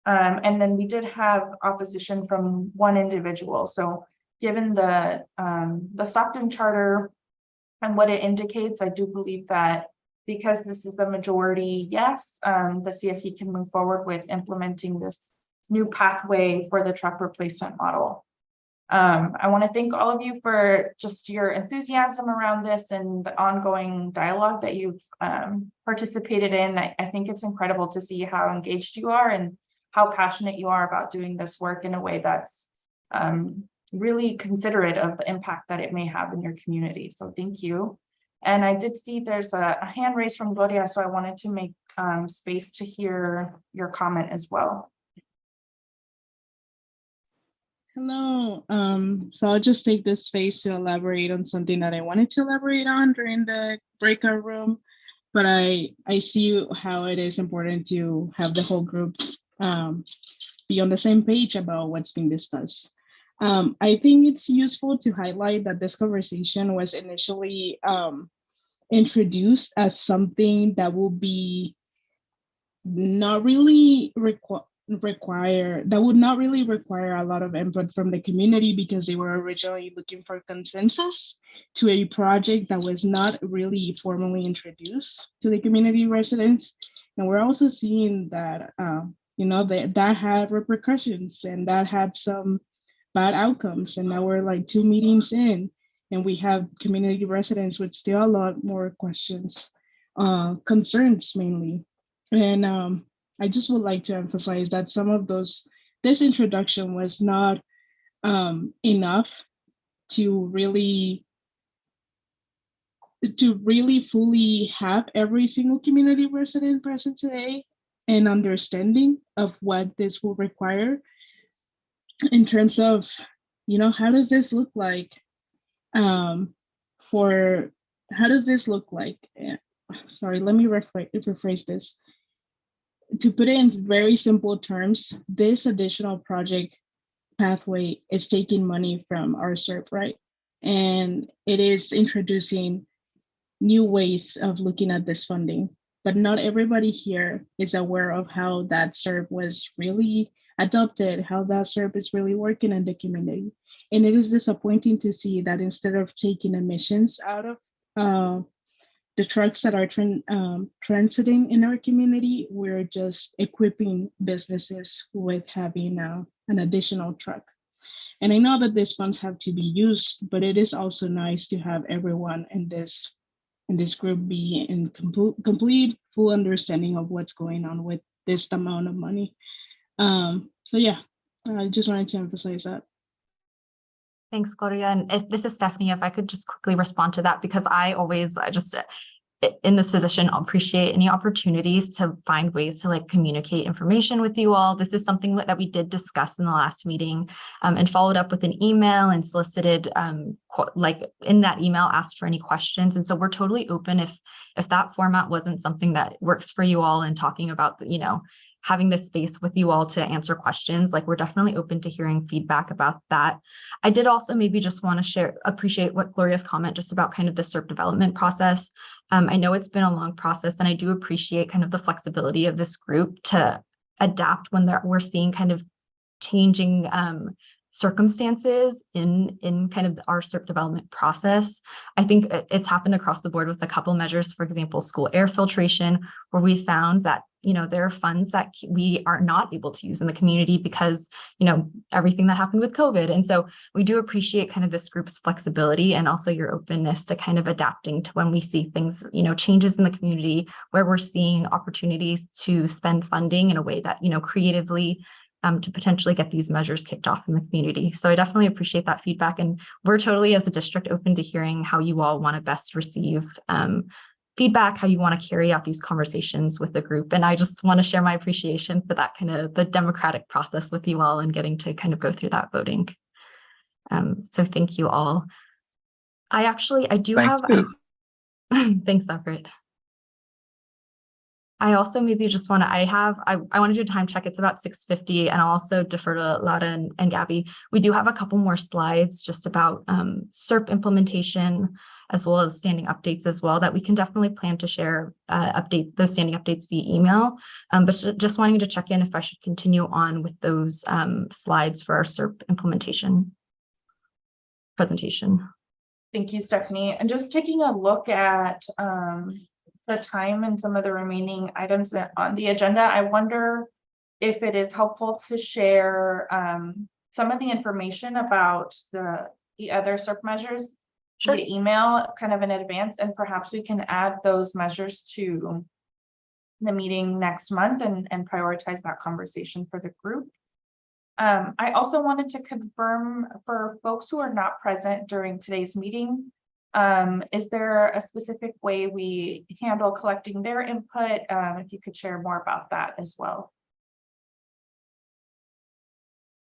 And then we did have opposition from one individual. So given the Stockton charter and what it indicates, I do believe that because this is the majority yes, the CSC can move forward with implementing this new pathway for the truck replacement model. I want to thank all of you for just your enthusiasm around this and the ongoing dialogue that you've participated in. I think it's incredible to see how engaged you are and how passionate you are about doing this work in a way that's really considerate of the impact that it may have in your community. So thank you. And I did see there's a hand raised from Gloria, so I wanted to make space to hear your comment as well. Hello. So I'll just take this space to elaborate on something that I wanted to elaborate on during the breakout room, but I see how it is important to have the whole group be on the same page about what's being discussed. I think it's useful to highlight that this conversation was initially introduced as something that will be not really that would not really require a lot of input from the community, because they were originally looking for consensus to a project that was not really formally introduced to the community residents. And we're also seeing that that had repercussions and that had some bad outcomes. And now we're like 2 meetings in and we have community residents with still a lot more questions, concerns mainly. And I just would like to emphasize that some of this introduction was not enough to really fully have every single community resident present today and understanding of what this will require in terms of, how does this look like sorry, let me rephrase this. To put it in very simple terms, this additional project pathway is taking money from our SERP, right? And it is introducing new ways of looking at this funding, but not everybody here is aware of how that SERP was really adopted, how that SERP is really working in the community. And it is disappointing to see that instead of taking emissions out of the trucks that are transiting in our community, we're just equipping businesses with having an additional truck. And I know that these funds have to be used, but it is also nice to have everyone in this group be in complete full understanding of what's going on with this amount of money. So yeah, I just wanted to emphasize that. Thanks, Gloria. And if this is Stephanie, if I could just quickly respond to that, because I just in this position appreciate any opportunities to find ways to communicate information with you all. This is something that we did discuss in the last meeting and followed up with an email and solicited in that email asked for any questions. And so we're totally open if that format wasn't something that works for you all and talking about, having this space with you all to answer questions. We're definitely open to hearing feedback about that. I did also maybe just want to appreciate what Gloria's comment just about kind of the SERP development process. I know it's been a long process, and I do appreciate kind of the flexibility of this group to adapt when we're seeing kind of changing circumstances in kind of our SERP development process. I think it's happened across the board with a couple measures, for example, school air filtration, where we found that there are funds that we are not able to use in the community because, everything that happened with COVID. And so we do appreciate kind of this group's flexibility and also your openness to kind of adapting to when we see things, changes in the community where we're seeing opportunities to spend funding in a way that, creatively to potentially get these measures kicked off in the community. So I definitely appreciate that feedback. And we're totally, as a district, open to hearing how you all want to best receive feedback, how you want to carry out these conversations with the group. And I just want to share my appreciation for that kind of the democratic process with you all and getting to kind of go through that voting. So thank you all. I do have, thanks, Everett. I also maybe just want to, I want to do a time check. It's about 6:50, and I'll also defer to Lauda and Gabby. We do have a couple more slides just about SERP implementation, as well as standing updates as well, that we can definitely plan to share those standing updates via email. But just wanting to check in if I should continue on with those slides for our SERP implementation presentation. Thank you, Stephanie. And just taking a look at the time and some of the remaining items that on the agenda, I wonder if it is helpful to share some of the information about the other SERP measures via email kind of in advance, and perhaps we can add those measures to the meeting next month and prioritize that conversation for the group. I also wanted to confirm for folks who are not present during today's meeting, is there a specific way we handle collecting their input? If you could share more about that as well.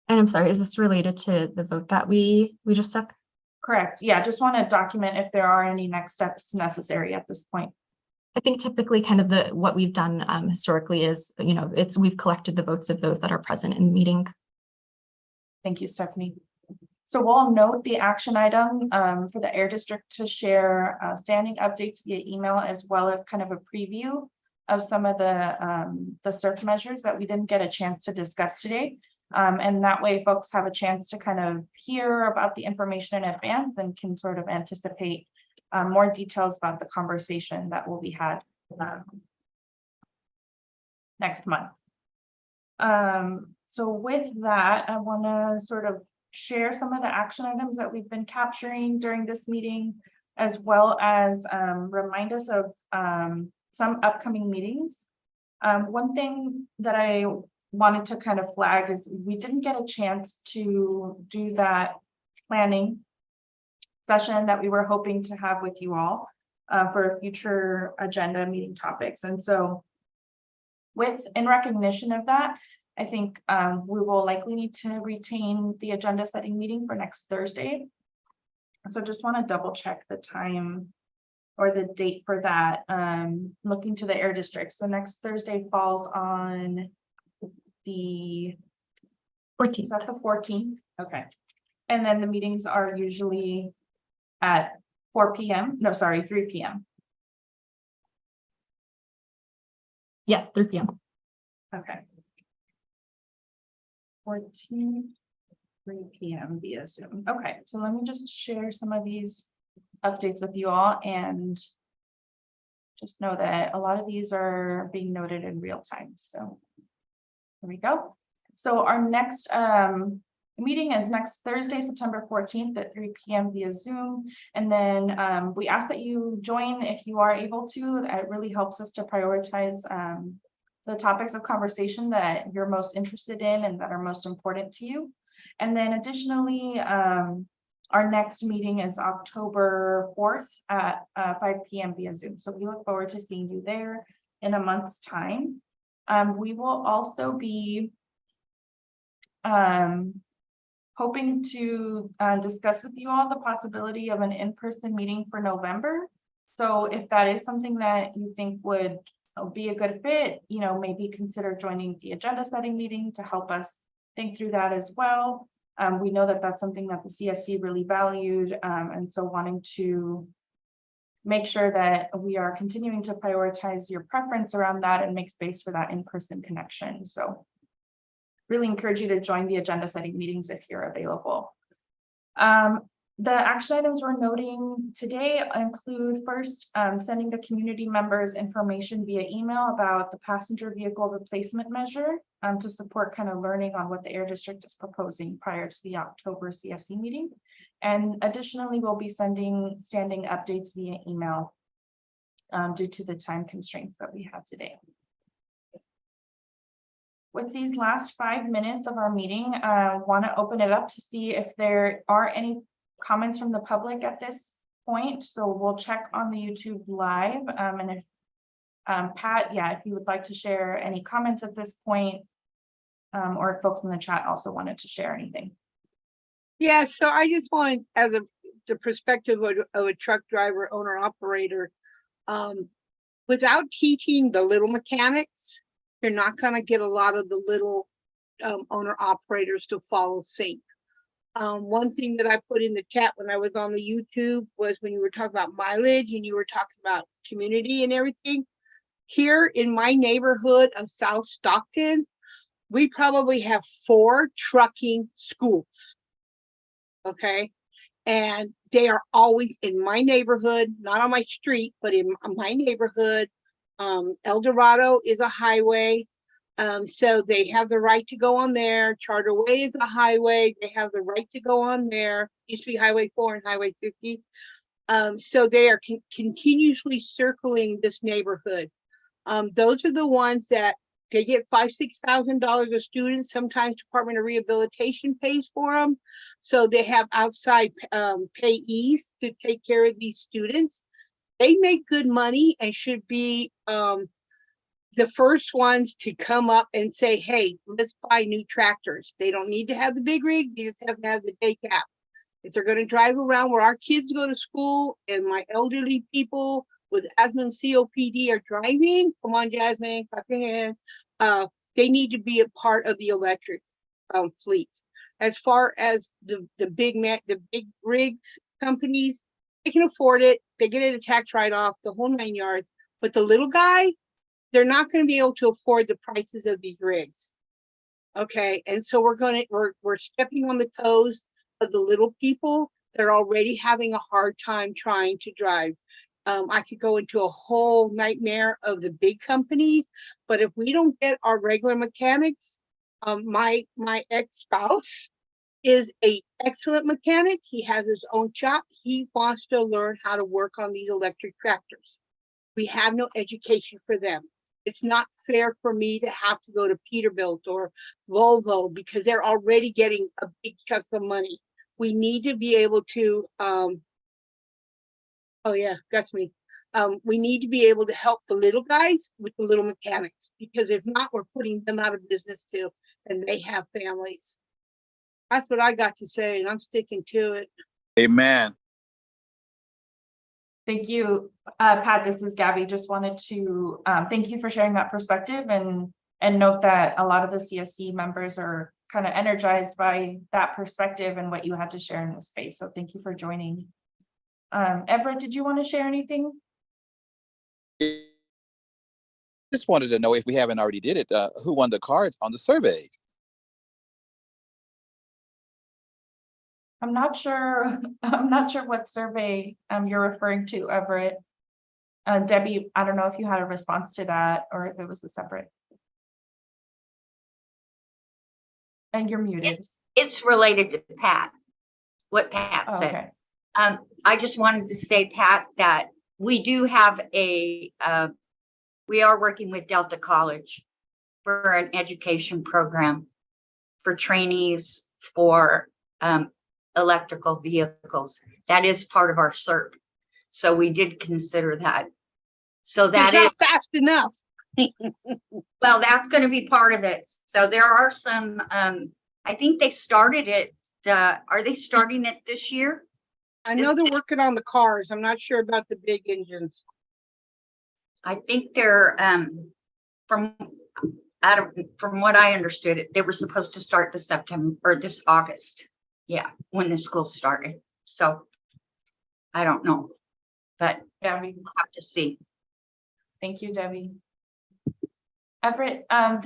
And I'm sorry, is this related to the vote that we just took? Correct. Yeah, just want to document if there are any next steps necessary at this point. I think typically kind of what we've done historically is, we've collected the votes of those that are present in the meeting. Thank you, Stephanie. So we'll note the action item for the Air District to share standing updates via email, as well as kind of a preview of some of the SERP measures that we didn't get a chance to discuss today. And that way folks have a chance to kind of hear about the information in advance and can sort of anticipate more details about the conversation that will be had next month. So with that, I want to sort of share some of the action items that we've been capturing during this meeting, as well as remind us of some upcoming meetings One thing that I wanted to kind of flag is we didn't get a chance to do that planning session that we were hoping to have with you all for future agenda meeting topics. And so in recognition of that, I think we will likely need to retain the agenda setting meeting for next Thursday. So just want to double check the time or the date for that, looking to the air district. So next Thursday falls on the 14th. Is that the 14th? Okay. And then the meetings are usually at 4 p.m. No, sorry, 3 p.m. Yes, 3 p.m. Okay. 14th, 3 p.m. via Zoom. Okay, so let me just share some of these updates with you all, and just know that a lot of these are being noted in real time. So here we go. So our next meeting is next Thursday, September 14th at 3 p.m. via Zoom. And then we ask that you join if you are able to. It really helps us to prioritize the topics of conversation that you're most interested in and that are most important to you. And then additionally, our next meeting is October 4th at 5 p.m. via Zoom. So we look forward to seeing you there in a month's time. We will also be hoping to discuss with you all the possibility of an in-person meeting for November. So if that is something that you think would be a good fit, you know, maybe consider joining the agenda setting meeting to help us think through that as well. We know that that's something that the CSC really valued, and so wanting to make sure that we are continuing to prioritize your preference around that and make space for that in-person connection. So really encourage you to join the agenda setting meetings if you're available. The action items we're noting today include first sending the community members information via email about the passenger vehicle replacement measure to support kind of learning on what the Air District is proposing prior to the October CSC meeting. And additionally, we'll be sending standing updates via email due to the time constraints that we have today. With these last 5 minutes of our meeting, I want to open it up to see if there are any comments from the public at this point. So we'll check on the YouTube live. And if Pat, if you would like to share any comments at this point, or if folks in the chat also wanted to share anything. Yeah, so I just want, as the perspective of a truck driver, owner, operator, without teaching the little mechanics, you're not going to get a lot of the little owner operators to follow sync. One thing that I put in the chat when I was on the YouTube was when you were talking about mileage and you were talking about community and everything. Here in my neighborhood of South Stockton, we probably have 4 trucking schools. Okay. And they are always in my neighborhood, not on my street, but in my neighborhood. El Dorado is a highway. So they have the right to go on there. Charter Way is a highway. They have the right to go on there. Used to be Highway 4 and Highway 50. So they are continuously circling this neighborhood. Those are the ones that they get $5,000–6,000 a student. Sometimes Department of Rehabilitation pays for them. So they have outside payees to take care of these students. They make good money and should be the first ones to come up and say, hey, let's buy new tractors. They don't need to have the big rig. They just have to have the day cap. If they're going to drive around where our kids go to school and my elderly people with asthma and COPD are driving, come on, Jasmine, clap your hand. They need to be a part of the electric fleets. As far as the big rigs companies, they can afford it. They get a tax write-off, the whole 9 yards. But the little guy, they're not going to be able to afford the prices of these rigs. Okay, and so we're stepping on the toes of the little people. They're already having a hard time trying to drive. I could go into a whole nightmare of the big companies, but if we don't get our regular mechanics, my ex-spouse is an excellent mechanic. He has his own shop. He wants to learn how to work on these electric tractors. We have no education for them. It's not fair for me to have to go to Peterbilt or Volvo because they're already getting a big chunk of money. We need to be able to, oh yeah, that's me. We need to be able to help the little guys with the little mechanics, because if not, we're putting them out of business too, and they have families. That's what I got to say, and I'm sticking to it. Amen. Thank you, Pat. This is Gabby. Just wanted to thank you for sharing that perspective and note that a lot of the CSC members are kind of energized by that perspective and what you had to share in the space. So thank you for joining. Everett, did you want to share anything? Just wanted to know, if we haven't already did it, who won the cards on the survey? I'm not sure. I'm not sure what survey you're referring to, Everett. Debbie, I don't know if you had a response to that or if it was a separate. And you're muted. It's related to Pat, what Pat said. Okay. I just wanted to say, Pat, that we do have we are working with Delta College for an education program for trainees for electrical vehicles. That is part of our CERT. So we did consider that. So that is not fast enough. Well, that's going to be part of it. So there are some, I think they started it. Are they starting it this year? I know they're working on the cars. I'm not sure about the big engines. I think they're from what I understood it, they were supposed to start this September or this August. Yeah, when the school started. So I don't know, but yeah, we'll have to see. Thank you, Debbie. Everett, I'm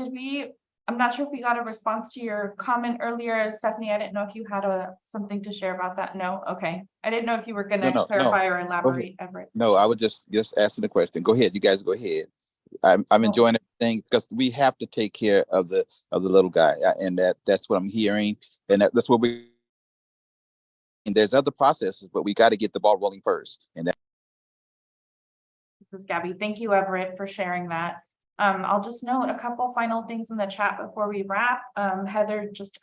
not sure if we got a response to your comment earlier, Stephanie. I didn't know if you had something to share about that. No, okay. I didn't know if you were going to clarify or elaborate, Everett. No, I was just asking the question. Go ahead, you guys go ahead. I'm enjoying everything because we have to take care of the little guy, and that's what I'm hearing, and that's what we. And there's other processes, but we got to get the ball rolling first. And that. This is Gabby. Thank you, Everett, for sharing that. I'll just note a couple final things in the chat before we wrap. Heather just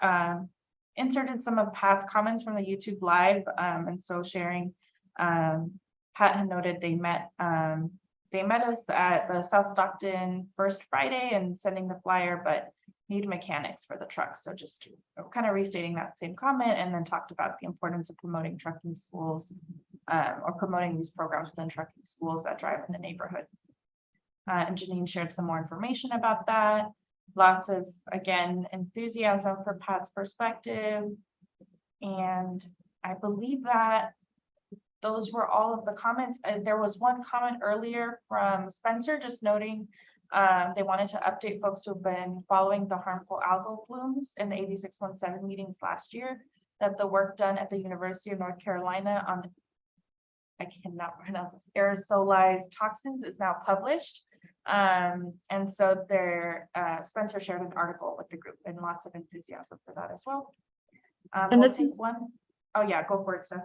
inserted some of Pat's comments from the YouTube live, and so sharing. Pat had noted they met us at the South Stockton First Friday and sending the flyer, but need mechanics for the trucks. So just kind of restating that same comment, and then talked about the importance of promoting trucking schools or promoting these programs within trucking schools that drive in the neighborhood. And Janine shared some more information about that. Lots of, again, enthusiasm for Pat's perspective. And I believe that those were all of the comments. There was one comment earlier from Spencer just noting they wanted to update folks who have been following the harmful algal blooms in the AB617 meetings last year, that the work done at the University of North Carolina on, I cannot pronounce this, aerosolized toxins is now published. And so Spencer shared an article with the group, and lots of enthusiasm for that as well. And this is one. Oh yeah, go for it, Steph.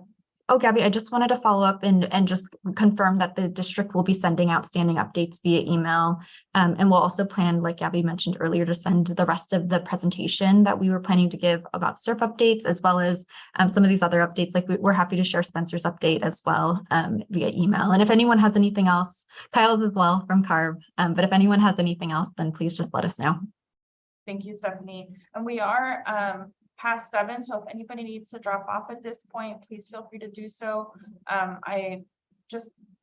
Oh, Gabby, I just wanted to follow up and just confirm that the district will be sending out standing updates via email. And we'll also plan, like Gabby mentioned earlier, to send the rest of the presentation that we were planning to give about SERP updates, as well as some of these other updates. Like we're happy to share Spencer's update as well via email. And if anyone has anything else, Kyle's as well from CARB. But if anyone has anything else, then please just let us know. Thank you, Stephanie. And we are past 7, so if anybody needs to drop off at this point, please feel free to do so.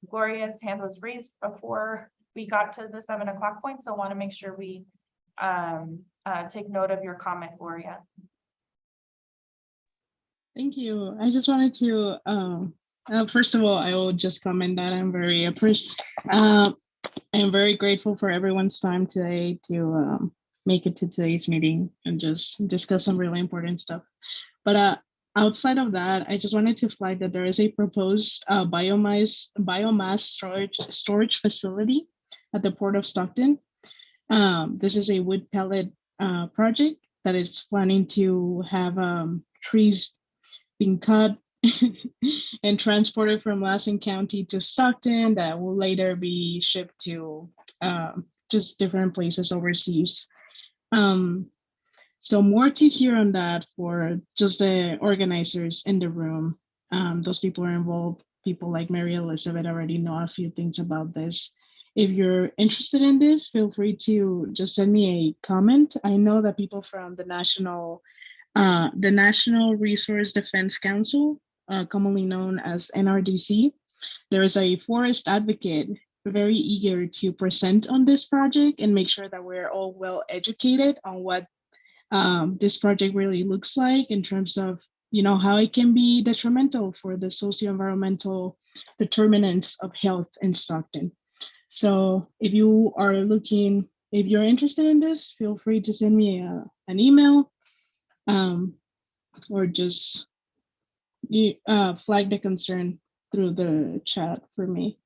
Gloria's hand was raised before we got to the 7 o'clock point, so I want to make sure we take note of your comment, Gloria. Thank you. I just wanted to first of all, I will just comment that I'm very I'm very grateful for everyone's time today to make it to today's meeting and just discuss some really important stuff. But outside of that, I just wanted to flag that there is a proposed biomass storage facility at the Port of Stockton. This is a wood pellet project that is planning to have trees being cut and transported from Lassen County to Stockton that will later be shipped to just different places overseas. So more to hear on that for just the organizers in the room. Those people are involved. People like Mary Elizabeth already know a few things about this. If you're interested in this, feel free to just send me a comment. I know that people from the National Resource Defense Council, commonly known as NRDC, there is a forest advocate very eager to present on this project and make sure that we're all well educated on what this project really looks like in terms of, you know, how it can be detrimental for the socio-environmental determinants of health in Stockton. So if you are looking, if you're interested in this, feel free to send me an email or just flag the concern through the chat for me.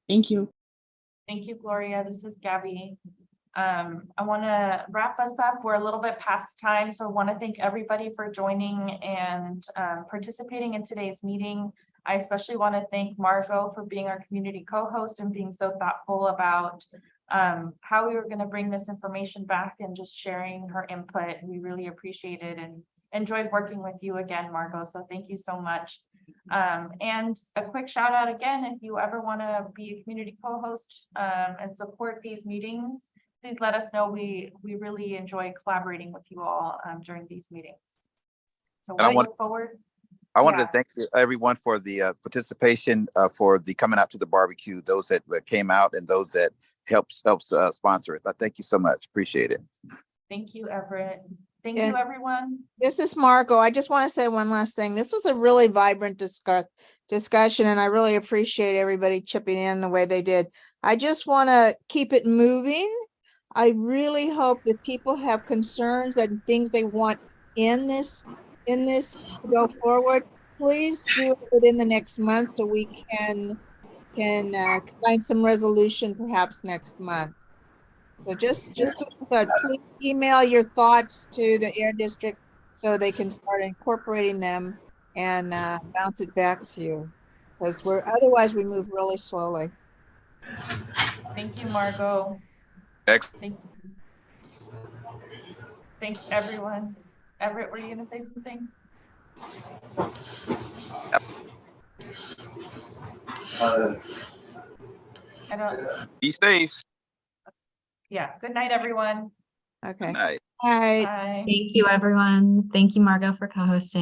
Thank you. Thank you, Gloria. This is Gabby. I want to wrap us up. We're a little bit past time, so I want to thank everybody for joining and participating in today's meeting. I especially want to thank Margot for being our community co-host and being so thoughtful about how we were going to bring this information back and just sharing her input. We really appreciate it and enjoyed working with you again, Margot. So thank you so much. And a quick shout out again, if you ever want to be a community co-host and support these meetings, please let us know. We really enjoy collaborating with you all during these meetings. So we look forward. I wanted to thank everyone for the participation, for the coming out to the barbecue, those that came out and those that helps sponsor it. I thank you so much. Appreciate it. Thank you, Everett. Thank you, everyone. This is Margot. I just want to say one last thing. This was a really vibrant discussion, and I really appreciate everybody chipping in the way they did. I just want to keep it moving. I really hope that people have concerns and things they want in this to go forward. Please do it within the next month so we can find some resolution perhaps next month. So just please email your thoughts to the Air District so they can start incorporating them and bounce it back to you, because otherwise we move really slowly. Thank you, Margot. Thanks, everyone. Everett, were you going to say something? I don't. Be safe. Yeah. Good night, everyone. Okay. Good night. Bye. Bye. Thank you, everyone. Thank you, Margot, for co-hosting.